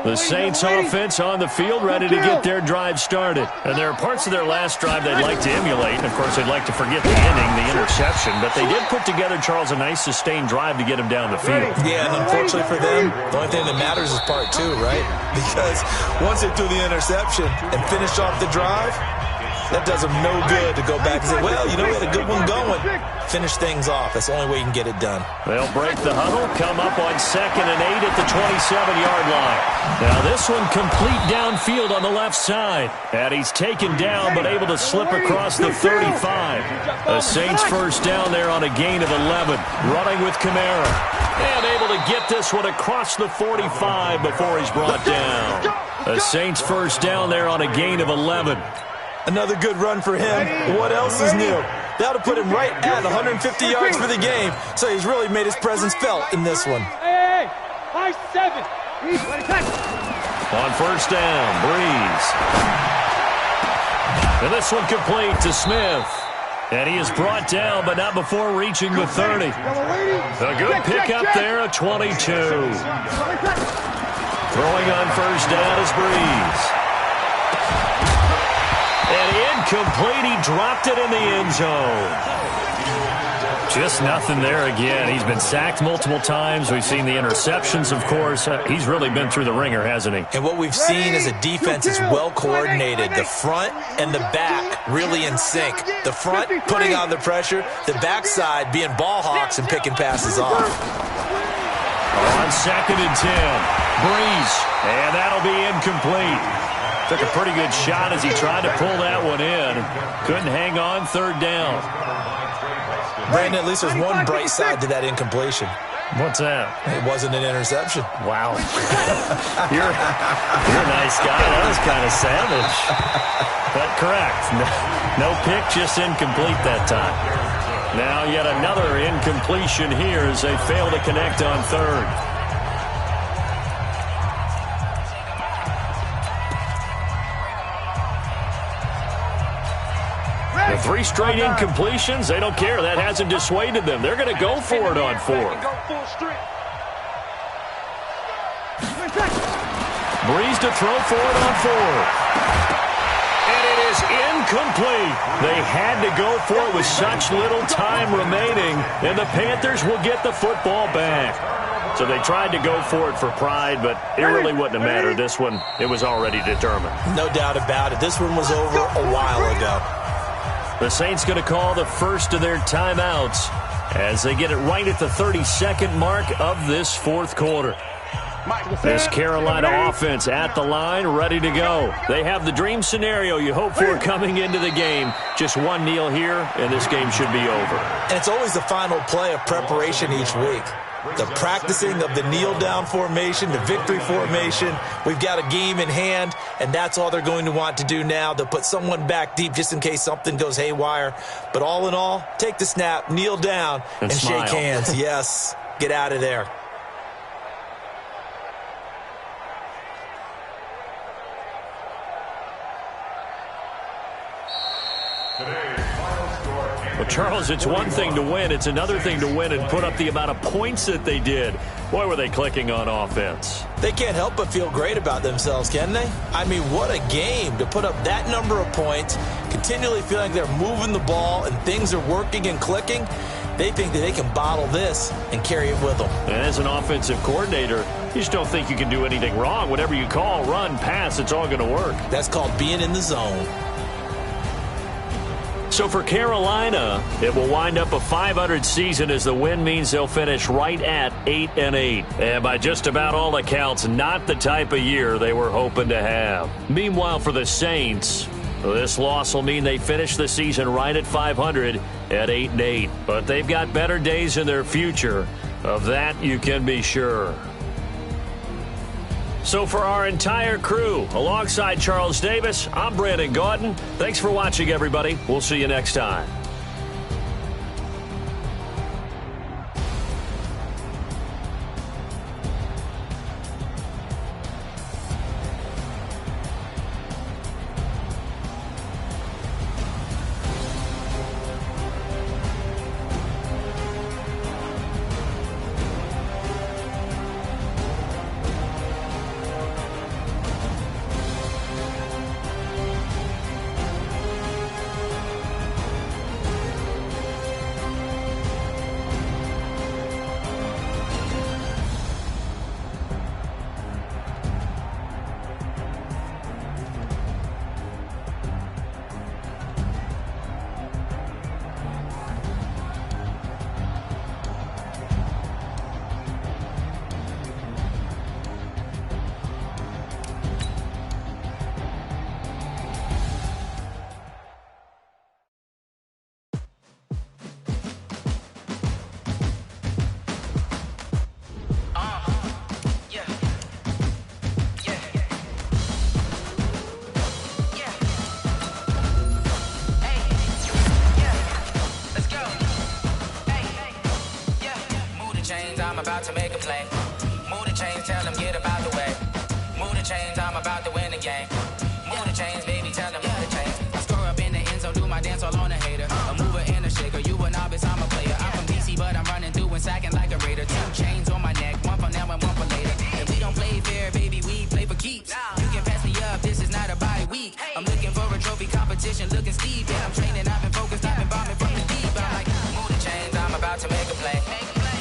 The Saints offense on the field ready to get their drive started. And there are parts of their last drive they'd like to emulate. And, of course, they'd like to forget the ending, the interception. But they did put together, Charles, a nice sustained drive to get them down the field. Yeah, and unfortunately for them, the only thing that matters is part 2, right? Because once they threw the interception and finished off the drive, that does them no good to go back and say, well, you know, we had a good one going. Finish things off. That's the only way you can get it done. They'll break the huddle, come up on 2nd and 8 at the 27-yard line. Now this one complete downfield on the left side. And he's taken down but able to slip across the 35. The Saints first down there on a gain of 11. Running with Kamara. And able to get this one across the 45 before he's brought down. The Saints first down there on a gain of 11. Another good run for him. What else is new? That'll put him right at 150 yards for the game, so he's really made his presence felt in this one. Hey, high 7. On first down, Breeze. And this one complete to Smith. And he is brought down, but not before reaching the 30. A good pickup there at 22. Throwing on first down is Breeze. And incomplete. He dropped it in the end zone. Just nothing there again. He's been sacked multiple times. We've seen the interceptions, of course. He's really been through the ringer, hasn't he? And what we've seen is a defense is well coordinated. The front and the back really in sync. The front putting on the pressure, the backside being ball hawks and picking passes off. On 2nd and 10, Breeze, and that'll be incomplete. Took a pretty good shot as he tried to pull that one in. Couldn't hang on 3rd down. Brandon, at least there's one bright side to that incompletion. What's that? It wasn't an interception. Wow. You're a nice guy. That was kind of savage. But correct. No pick, just incomplete that time. Now yet another incompletion here as they fail to connect on 3rd. The 3 straight incompletions, they don't care. That hasn't dissuaded them. They're going to go for it on 4th. Breeze to throw for it on 4th. And it is incomplete. They had to go for it with such little time remaining, and the Panthers will get the football back. So they tried to go for it for pride, but it really wouldn't have mattered. This one, it was already determined. No doubt about it. This one was over a while ago. The Saints going to call the first of their timeouts as they get it right at the 32nd mark of this 4th quarter. This Carolina offense at the line, ready to go. They have the dream scenario you hope for coming into the game. Just one kneel here, and this game should be over. And it's always the final play of preparation each week. The practicing of the kneel-down formation, the victory formation. We've got a game in hand, and that's all they're going to want to do now. They'll put someone back deep just in case something goes haywire. But all in all, take the snap, kneel down, and shake hands. Yes, get out of there. Well, Charles, it's one thing to win. It's another thing to win and put up the amount of points that they did. Boy, were they clicking on offense. They can't help but feel great about themselves, can they? I mean, what a game to put up that number of points, continually feeling like they're moving the ball and things are working and clicking. They think that they can bottle this and carry it with them. And as an offensive coordinator, you just don't think you can do anything wrong. Whatever you call, run, pass, it's all going to work. That's called being in the zone. So for Carolina, it will wind up a .500 season as the win means they'll finish right at 8-8. And by just about all accounts, not the type of year they were hoping to have. Meanwhile, for the Saints, this loss will mean they finish the season right at .500 at 8-8. But they've got better days in their future. Of that, you can be sure. So for our entire crew, alongside Charles Davis, I'm Brandon Gaudin. Thanks for watching, everybody. We'll see you next time. about to make a play. Move the chains, tell them get about the way. Move the chains, I'm about to win the game. Move the chains, baby, tell them move the chains. I score up in the end zone, do my dance all on a hater. A mover and a shaker, you a novice, I'm a player. I'm from DC, but I'm running through and sacking like a raider. 2 chains on my neck, one for now and one for later. If we don't play fair, baby, we play for keeps. You can pass me up, this is not a bye week. I'm looking for a trophy competition, looking steep. Yeah, I'm training, I've been focused, I've been bombing from the deep. I'm like, move the chains, I'm about to make a play.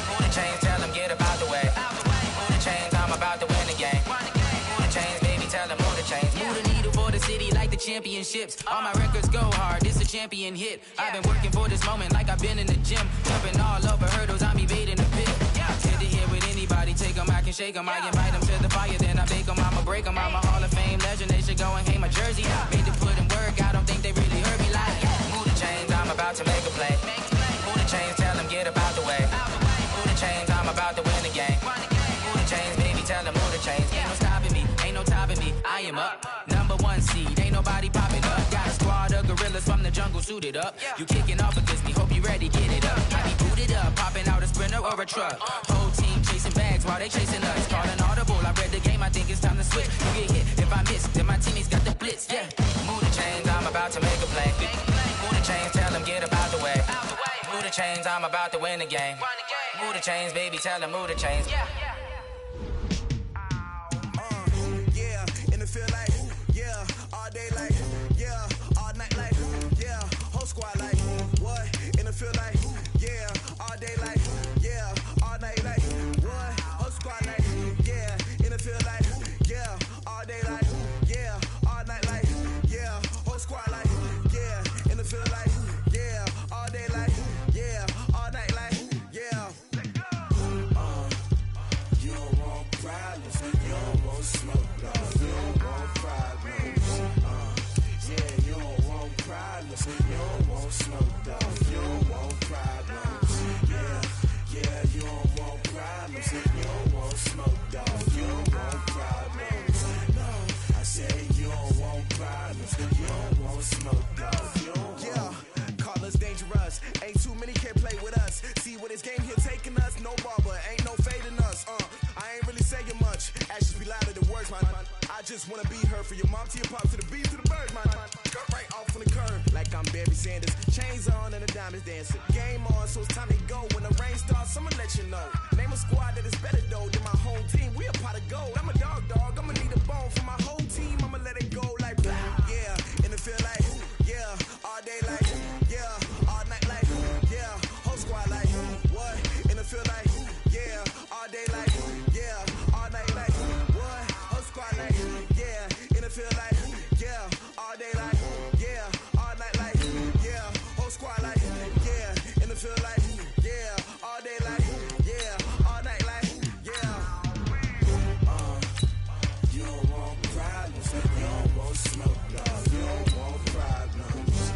Move the chains, tell them get about the way. Move the chains, I'm about to win the game. Move the chains, baby, tell them move the chains. Move the needle for the city like the championships. All my records go hard, this a champion hit. I've been working for this moment like I've been in the gym. Jumping all over hurdles, I'm evading the pit. Head to head with anybody, take them, I can shake them. I invite them to the fire, then I bake them, I'ma break them. I'm a Hall of Fame legend, they should go and hang my jersey. Made to put in work, I don't think they really heard me like, move the chains, I'm about to make a play. Move the chains, tell them get about the way. Move the chains, I'm about to win the game. Move the chains, baby, tell them move the chains. Ain't no stopping me, ain't no topping me, I am up. Number 1 seed, ain't nobody popping up. Got a squad of gorillas from the jungle suited up. You kicking off against me, hope you ready, get it up. I be booted up, popping out a sprinter or a truck. Whole team chasing bags while they chasing us. Calling audible, I read the game, I think it's time to switch. You get hit, if I miss, then my teammates got the blitz, yeah. Move the chains, I'm about to make a play. Move the chains, tell them get about the way. Move the chains, I'm about to win the game. Move the chains, baby, tell them move the chains. Yeah, and it feel like, yeah, all day like, yeah, all night like, yeah, whole squad like, what? And it feel like, yeah, all day like, yeah, all night like, what? Whole squad like, yeah, and it feel like, yeah, all day like, yeah, all night like, yeah, whole squad like, yeah, and it feel like, yeah, all day like, yeah, all night like, yeah. You don't want problems, you don't want smoke, dog. You don't want problems, yeah, you don't want problems, you don't want smoke, dog. You don't want problems, yeah, you don't want problems, you don't want smoke, dog. You don't want problems, no, I say you don't want problems, you don't want smoke, dog. You don't want, call us dangerous, ain't too many can play with us. See what this game here taking us, no barber, ain't no fading us, I ain't really saying much, actions be louder than words, man. I just wanna be heard from your mom to your pop to the beat to the birds, man. Cut right off on the curb, like I'm Barry Sanders. Chains on and the diamonds dancing. Game on, so it's time to go. When the rain starts, I'ma let you know. Name a squad that is better though than my home team. We a pot of gold. I'm a dog, I'ma need a bone for my whole team. I'ma let it go like blah. Yeah, and it feel like, yeah, all day like, yeah, all night like, yeah, whole squad like, what? And it feel like, yeah, all day like, yeah, all night like, what? Whole squad like, yeah, and it feel like, yeah, all day like, yeah, all night like, yeah, whole squad like, yeah, and it feel like, yeah, all day like, yeah, all night like, yeah. You don't want problems, you don't want smoke, dog. You don't want problems,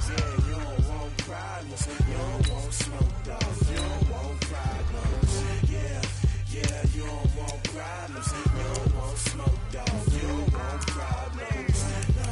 yeah, you don't want problems, you don't want smoke, dog. You don't want problems, yeah, you don't want problems, you don't want smoke, dog. You don't want problems, no,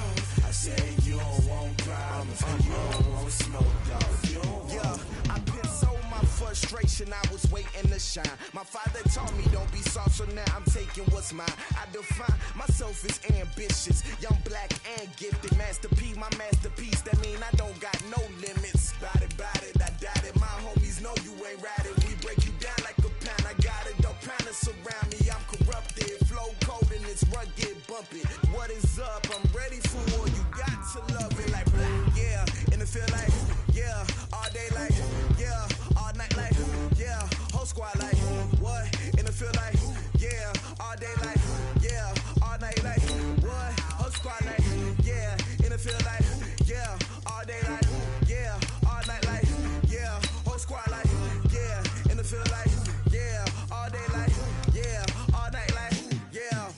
I say you don't want problems, you don't want smoke, dog. You don't want. Yeah, I've been so my frustration, I was waiting to shine. My father taught me don't be soft, so now I'm taking what's mine. I define myself as ambitious, young, black, and gifted. Master P, my masterpiece, that mean I don't got no limits. Bout it, I doubt it. My homies know you ain't ratted. We break you down like a pound. I got it, don't pound to surround me. I'm corrupted, flow cold and it's rugged, bumpy. What is up? I'm ready for war. You got to love it like blah. Yeah, and it feel like, yeah, all day like, yeah, all night like, yeah, whole squad like, what? And it feel like, yeah, all day like, yeah, all night like, what? Whole squad like, yeah, and it feel like, yeah, all day like, yeah, all night like, yeah, whole squad like, yeah, and it feel like, yeah, all day like, yeah, all night like, yeah.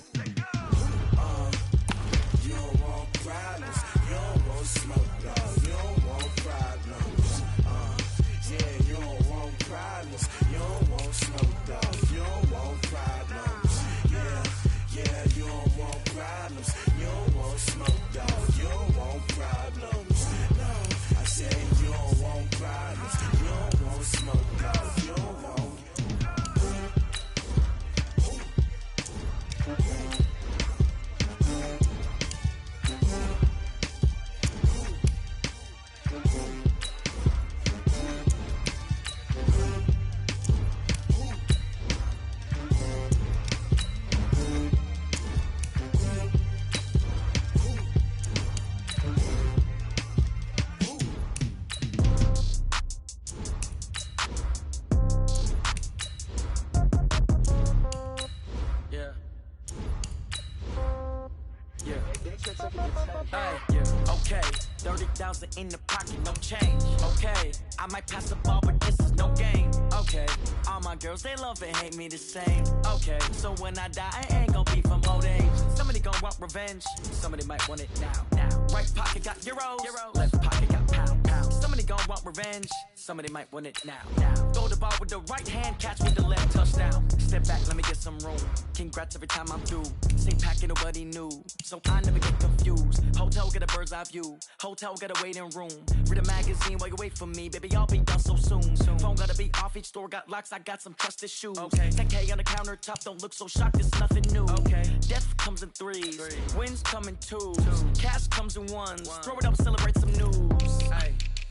Hey, okay, 30,000 in the pocket, no change. Okay, I might pass the ball, but this is no game. Okay, all my girls, they love and hate me the same. Okay, so when I die, I ain't gon' be from old age. Somebody gon' want revenge, somebody might want it now. Right pocket got euros, left pocket got pound. Somebody gon' want revenge, somebody might want it now. Throw the ball with the right hand, catch with the left, touchdown. Step back, let me get some room. Congrats every time I'm through. Same packet, nobody knew, so I never get confused. Hotel get a bird's eye view, hotel get a waiting room. Read a magazine while you wait for me, baby, I'll be done so soon. Phone gotta be off, each store got locks, I got some trusted shoes. 10K on the countertop, don't look so shocked, it's nothing new. Death comes in threes, wins come in twos, cash comes in ones. Throw it up, celebrate some news.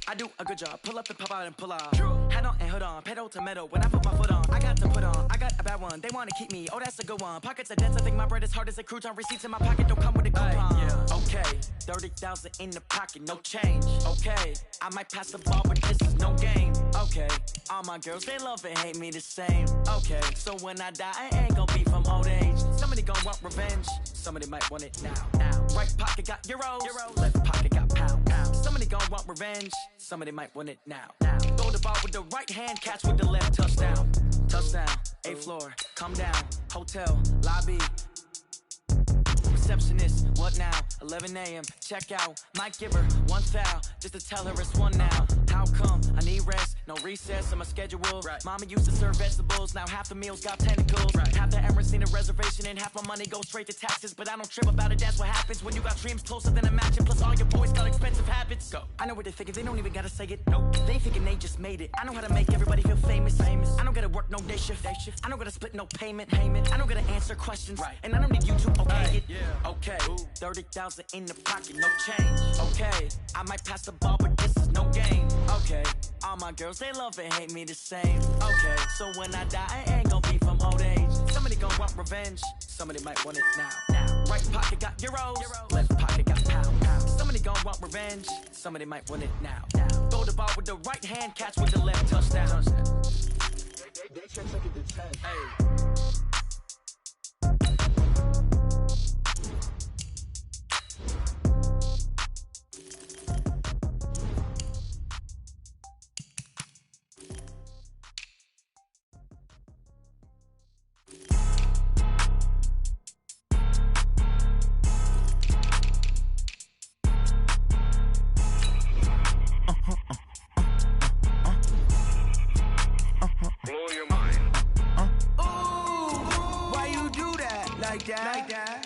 I do a good job, pull up and pop out and pull out. Head on and hood on, pedal to metal. When I put my foot on, I got to put on. I got a bad one, they wanna keep me, oh that's a good one. Pockets are dense, I think my bread is hard as a crouton. Receipts in my pocket don't come with a coupon. Okay, 30,000 in the pocket, no change. Okay, I might pass the ball, but this is no game. Okay, all my girls, they love and hate me the same. Okay, so when I die, I ain't gon' be from old age. Somebody gon' want revenge, somebody might want it now. Right pocket got euros, left pocket got pound. Somebody gon' want revenge, somebody might want it now. Throw the ball with the right hand, catch with the left, touchdown. Touchdown, 8th floor, come down, hotel, lobby. Receptionist, what now? 11 a.m., check out. Might give her one foul, just to tell her it's one now. How come? I need rest, no recess on my schedule. Mama used to serve vegetables, now half the meals got tentacles. Half the Emirates need a reservation and half my money goes straight to taxes. But I don't trip about it, that's what happens when you got dreams closer than a match. And plus all your boys got expensive habits. Go. I know what they thinking, they don't even gotta say it. Nope. They thinking they just made it. I know how to make everybody feel famous. I don't gotta work no day shift. I don't gotta split no payment. I don't gotta answer questions. And I don't need you to okay it. Okay, 30,000 in the pocket, no change. Okay, I might pass the ball, but this is no game. Okay, all my girls, they love and hate me the same. Okay, so when I die, I ain't gon' be from old age. Somebody gon' want revenge, somebody might want it now. Right pocket got euros, left pocket got pound. Somebody gon' want revenge, somebody might want it now. Throw the ball with the right hand, catch with the left, touchdown. They check second to 10. Hey.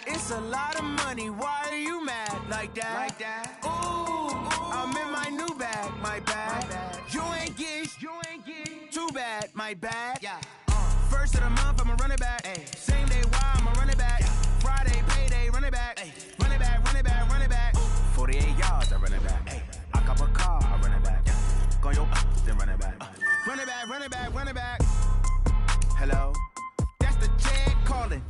It's a lot of money, why are you mad like that? Ooh, I'm in my new bag, my bad. You ain't get too bad, my bad. First of the month, I'ma run it back. Same day, why I'ma run it back. Friday, payday, run it back. Run it back, run it back, run it back. 48 yards, I run it back. I cop a car, I run it back. Go your then run it back. Run it back, run it back, run it back. Hello? That's the jag calling.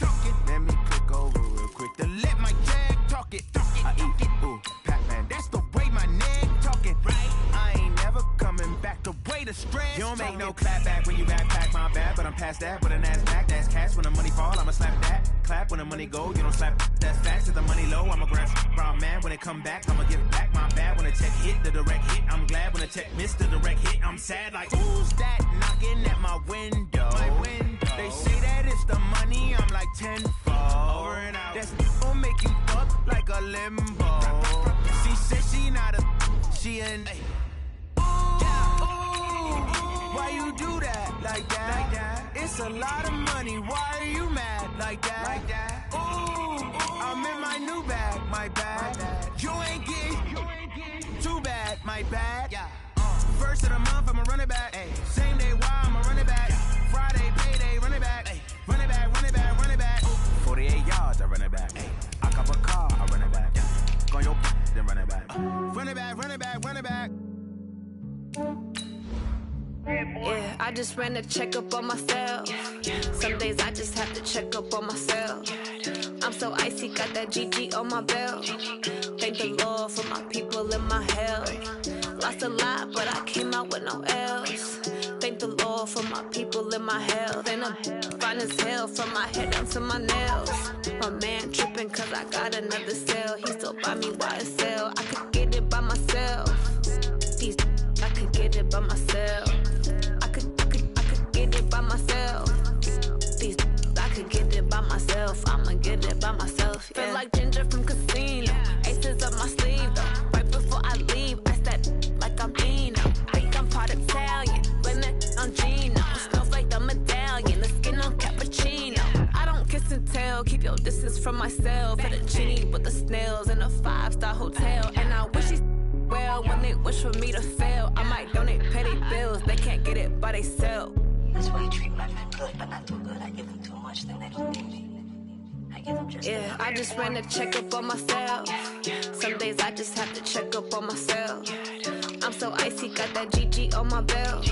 Let me click over real quick to let my jag talk it. I eat it, ooh, Pac-Man. That's the way my neck talking, right? I ain't never coming back the way the stress. You don't make no clap back when you backpack, my bad. But I'm past that with an ass back. That's cash when the money fall, I'ma slap that. Clap when the money go, you don't slap. That's facts. If the money low, I'ma grab brown man. When it come back, I'ma give back my bad. When the check hit, the direct hit. I'm glad when the check missed the direct hit. I'm sad like, who's that knocking at my window? They say that it's the money, I'm like tenfold. Over and out. That's gon' make you fuck like a limbo. She said she not a, she an. Why you do that like that? It's a lot of money, why are you mad like that? Ooh, I'm in my new bag, my bad. You ain't get too bad, my bad. First of the month, I'ma run it back. Same day, why I'ma run it back. Friday, payday, run it back. Run it back, run it back, run it back. 48 yards, I run it back. I cop a car, I run it back. Go your then run it back. Run it back, run it back, run it back. Yeah, I just ran a checkup on myself. Some days I just have to check up on myself. I'm so icy, got that GG on my belt. Thank the Lord for my people and my health. Lost a lot, but I came out with no L's. Thank the Lord for my people in my health. And I'm fine as hell from my head down to my nails. My man tripping cause I got another cell. He still buy me YSL. I could get it by myself. These I could get it by myself. I could get it by myself. These I could get it by myself. I'ma get it by myself. Yeah. Feel like Ginger from Casino. Aces up my sleeve though. Right before I leave, I step like I'm Dino. Think I'm part Italian. Blame it on Gino. Snowflake the medallion. The skin on cappuccino. I don't kiss and tell. Keep your distance from myself. For the genie with the snails in a 5-star hotel. And I wish he's well when they wish for me to fail. I might donate petty bills. They can't get it by themselves. That's why you treat my men good, but not too good. I give them too much, then they don't need me. I give them just enough. I just ran a checkup on myself. Some days I just have to check up on myself. I'm so icy, got that GG on my belt.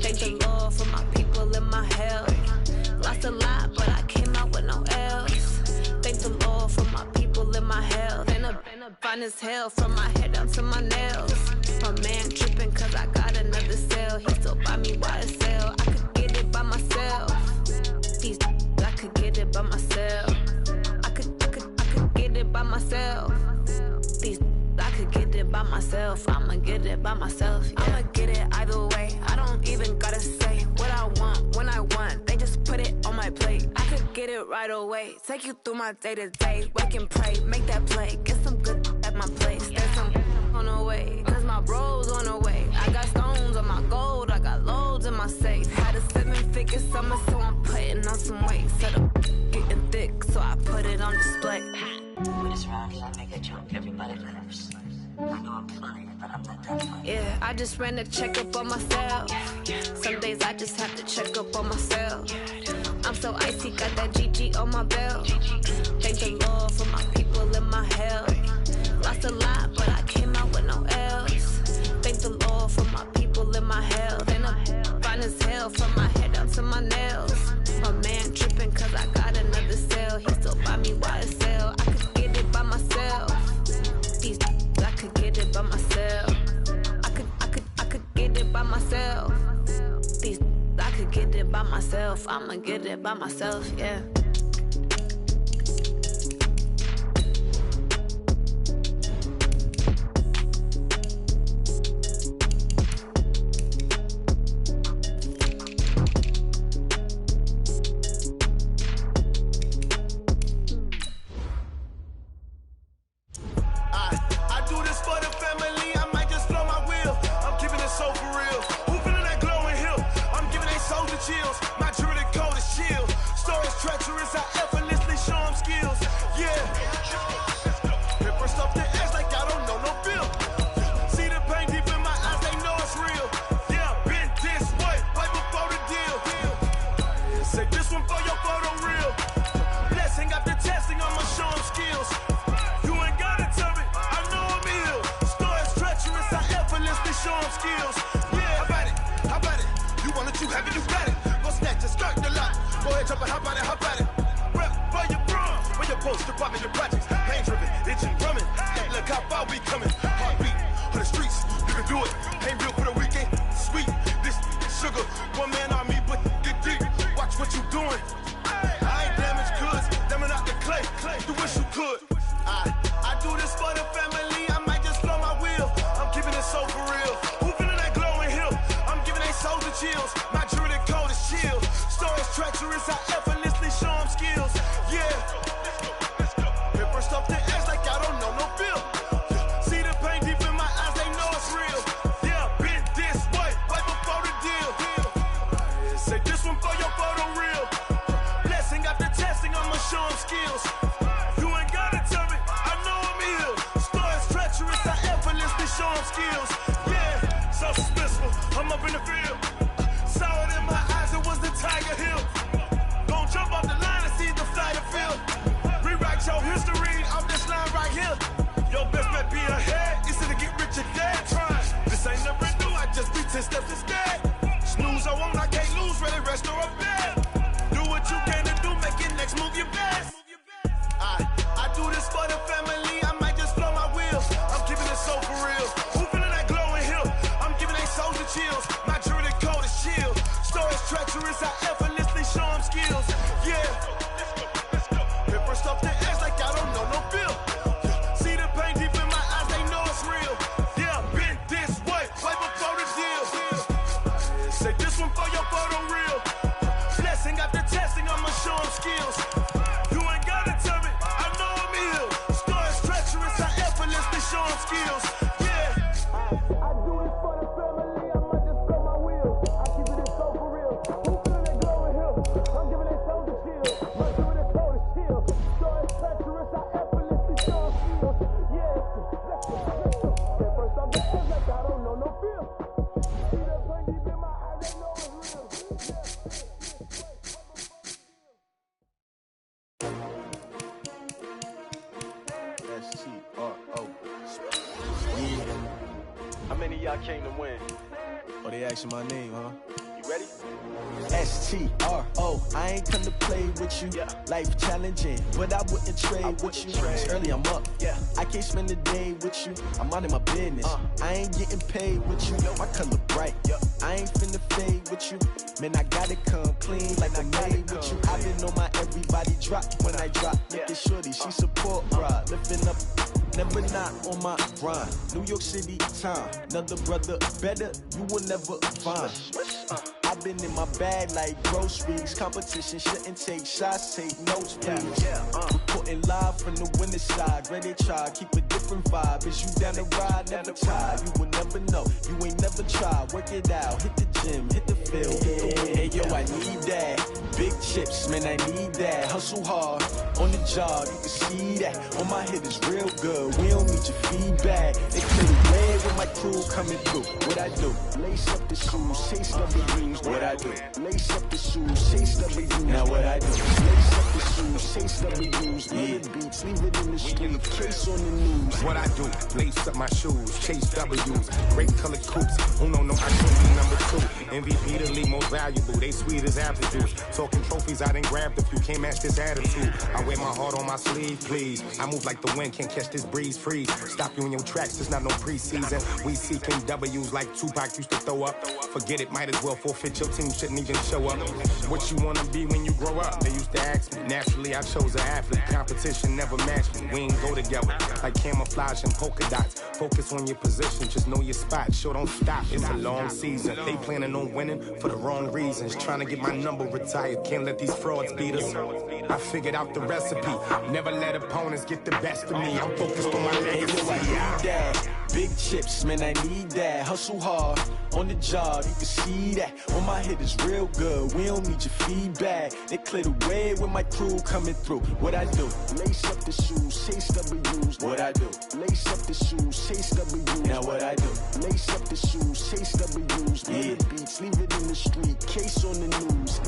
Thank the Lord for my people in my health. Lost a lot, but I came out with no else. Thank the Lord for my people in my health. And I'm fine as hell from my head down to my nails. My man tripping cause I got another cell. He still buy me YSL. I could get it by myself. These I could get it by myself. I could get it by myself. These I could get it by myself. I'ma get it by myself. Yeah. I'ma get it either way. I don't even gotta say what I want when I want. They just put it on my plate. I could get it right away. Take you through my day to day. Wake and pray, make that play. Get some good at my place. There's some on the way, cause my bros on the way. I got stones on my gold. I got loads in my safe. Had a 7-figure summer, so I'm putting on some weight. Set up getting thick, so I put it on display. With this round here, I make a joke, everybody laughs. I know I'm funny, but I'm not that funny. Yeah, I just ran a checkup on myself. Some days I just have to check up on myself. I'm so icy, got that GG on my belt. Thank the Lord for my people in my health. Lost a lot, but I came out with no else. Thank the Lord for my people in my health. And I'm fine as hell from my head down to my nails. My man tripping cause I got another cell. He still buy me YSL. I could get it by myself. These I could get it by myself. I could get it by myself. These I could get it by myself. I'ma get it by myself, yeah. chills. My jewelry coat is chill. me y'all came to win. Oh, they asking my name, huh? You ready? S-T-R-O, I ain't come to play with you. Yeah. Life challenging, but I wouldn't trade with you. It's early, I'm up. Yeah. I can't spend the day with you. I'm out of my business. I ain't getting paid with you. My color bright. I ain't finna fade with you. Man, I gotta come clean like I made with you. I been on my everybody drop when I drop. Look at shorty, she support ride. Lifting up, never not on my grind. New York City time, another brother better, you will never find. I've been in my bag like groceries. Competition shouldn't take shots, take notes, please. Reporting live from the winter side. Ready to try, keep a different vibe. Is you down the ride, never tired. You will never know, you ain't never tried. Work it out, hit the gym, hit the field. Hey yo, I need that. Big chips, man, I need that. Hustle hard, on the job, you can see that. On my head is real good, we don't need your feedback. They clear the way with my crew coming through. What I do? Lace up the shoes, chase W's. What I do? Lace up the shoes, chase W's. Now what I do? Lace up the shoes, chase W's. Yeah. Beats, leave it in the street, case on the news. What I do? Lace up my shoes, chase W's. Great colored coops. Uno, no, I could be number 2. MVP the league most valuable. They sweet as apple juice. Talking trophies, I done grabbed a few. Can't match this attitude. I wear my heart on my sleeve, please. I move like the wind, can't catch this breeze. Freeze. Stop you in your tracks. There's not no preseason. We seeking W's like Tupac used to throw up. Forget it, might as well forfeit. Your team shouldn't even show up. What you wanna be when you grow up? They used to ask me. Naturally, I chose an athlete. Competition never matched me. We ain't go together like camouflage and polka dots. Focus on your position, just know your spot. Sure, don't stop. It's a long season. They planning on winning for the wrong reasons. Trying to get my number retired. Can't let these frauds beat us. I figured out the recipe. Never let opponents get the best of me. I'm focused on my legacy. I need that. Big chips, man, I need that. Hustle hard, on the job, you can see that. On my head is real good, we don't need your feedback. They clear the way with my crew coming through. What I do? Lace up the shoes, chase W's. What I do? Lace up the shoes, chase W's. Now what I do? Lace up the shoes, chase W's. Yeah. Beats, leave it in the street, case on the news.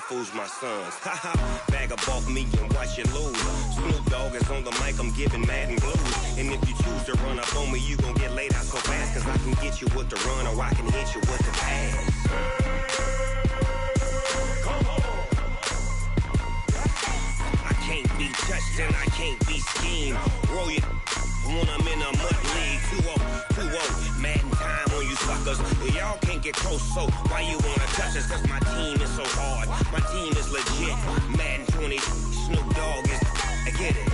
Fools my sons. Bag up off me and watch you lose. Snoop Dogg is on the mic, I'm giving Madden blues. And if you choose to run up on me, you gon' get laid out so fast. Cause I can get you with the run or I can hit you with the pass. I can't be touched and I can't be schemed. Roll you when I'm in a mud league. 2-0, Madden time on you suckers. Y'all can't get close, so why you wanna touch us? Cause my team is so hard. My team is legit. Madden 20, Snoop Dogg is. I get it.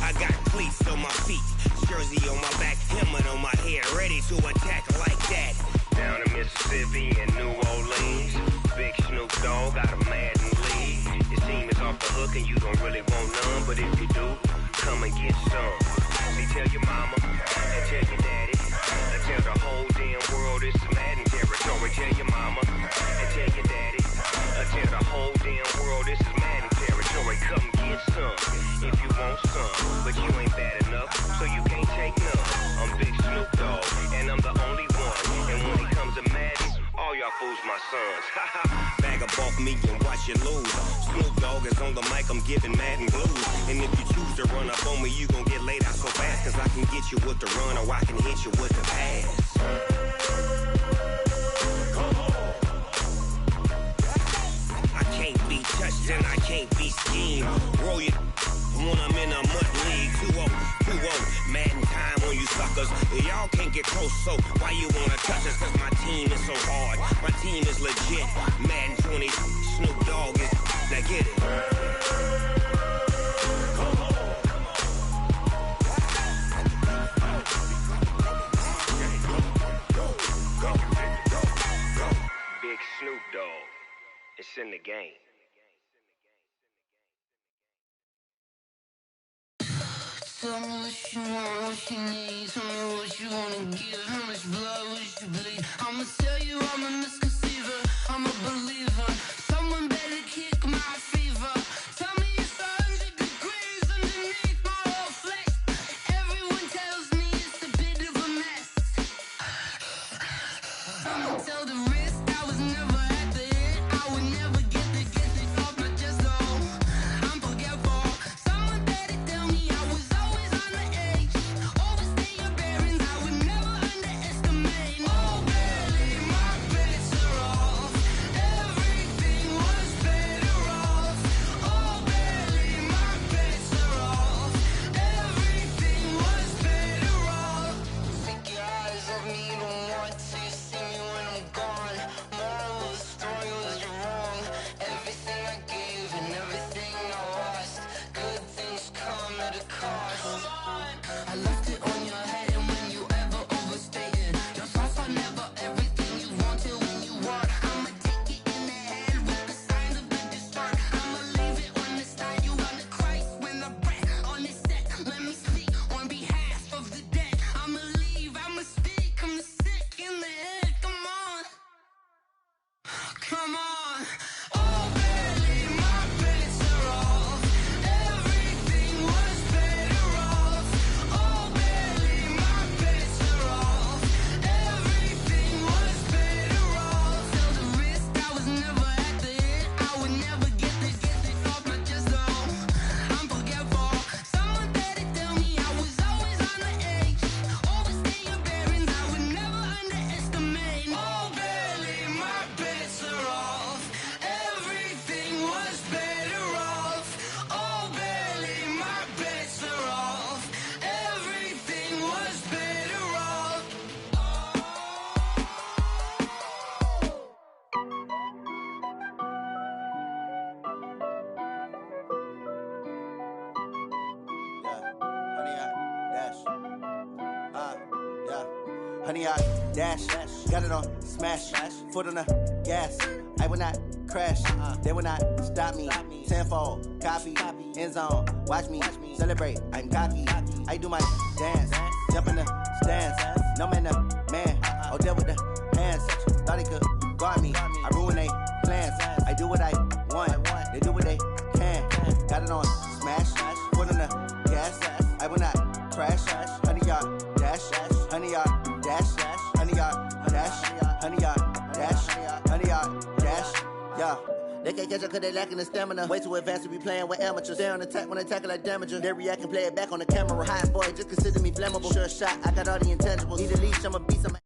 I got cleats on my feet, jersey on my back, helmet on my head, ready to attack like that. Down in Mississippi and New Orleans, Big Snoop Dogg got a Madden league. Your team is off the hook and you don't really want none, but if you do, come and get some. See, tell your mama and tell your daddy. Tell the whole damn world it's Madden territory. Tell your mama and tell your daddy. Tell the whole damn world this is Madden territory. Come get some if you want some, but you ain't bad enough, so you can't take none. I'm Big Snoop Dogg, and I'm the only one. And when it comes to Madden, all y'all fools my sons. Bag up off me and watch you lose. Snoop Dogg is on the mic, I'm giving Madden blues. And if you choose to run up on me, you gon' get laid out so fast. Cause I can get you with the run or I can hit you with the pass. I can't be touched so why you wanna touch us? Cause my team is so hard. My team is legit. Madden 20, Snoop Dogg is. Now get it. Big Snoop Dogg. It's in the game. Tell me what you want, what you need. Tell me what you wanna give. How much blood would you bleed? I'ma tell you I'm a misconceiver. I'm a believer. Someone better kick my fever. Tell me it's 100 degrees underneath my whole flesh. Everyone tells me it's a bit of a mess. I'ma tell the risk I was never at the hit. I would never get it off my chest though. I'm forgetful. Someone better tell me I was always on the edge. Overstay your bearings, I would never underestimate. Oh, barely, my bets are off. Everything was better off. Oh, barely, my bets are off. Everything was better off. Take your eyes off me, don't want to see me when I'm gone. Moral of the story was you're wrong. Everything I gave and everything I lost. Good things come at a cost. I left it on your head, and when you ever overstay it, your thoughts are never everything you wanted when you want. I'ma take it in the head with the signs of the distort. I'ma leave it on the side. You on the Christ when the breath on this set. Let me speak on behalf of the dead. I'ma leave, I'ma speak. I'm the sick in the head. Come on, come on. Oh, barely, my bets are off. Everything was better off. Oh, barely, my bets are off. Everything was better off. Tell the risk I was never at the hit. I would never get it off my chest though. I'm forgetful. Someone better tell me I was always on the edge. Overstay your bearings, I would never underestimate. Oh, barely, my bets are off. Everything was better off. Oh, barely, my bets are off. Everything was better off. Honey, I dash, got it on smash, foot on the gas. I will not crash, they will not stop me. Tenfold, copy, end zone, watch me celebrate. I'm cocky, I do my dance, jump in the stands. No man, man, oh, there with the hands. Thought he could guard me, I ruin they plans. I do what I want, they do what they can. Got it on smash, foot on the gas. I will not crash, honey, y'all dash, honey, y'all dash, honey, y'all dash, honey, y'all dash, honey, y'all dash, yeah. They can't catch up cause they lacking the stamina. Way too advanced to be playing with amateurs. Stay on attack when they tackle like damager. They react and play it back on the camera. Hot boy, just consider me flammable. Sure shot, I got all the intangibles. Need a leash, I'm a beast, I'm a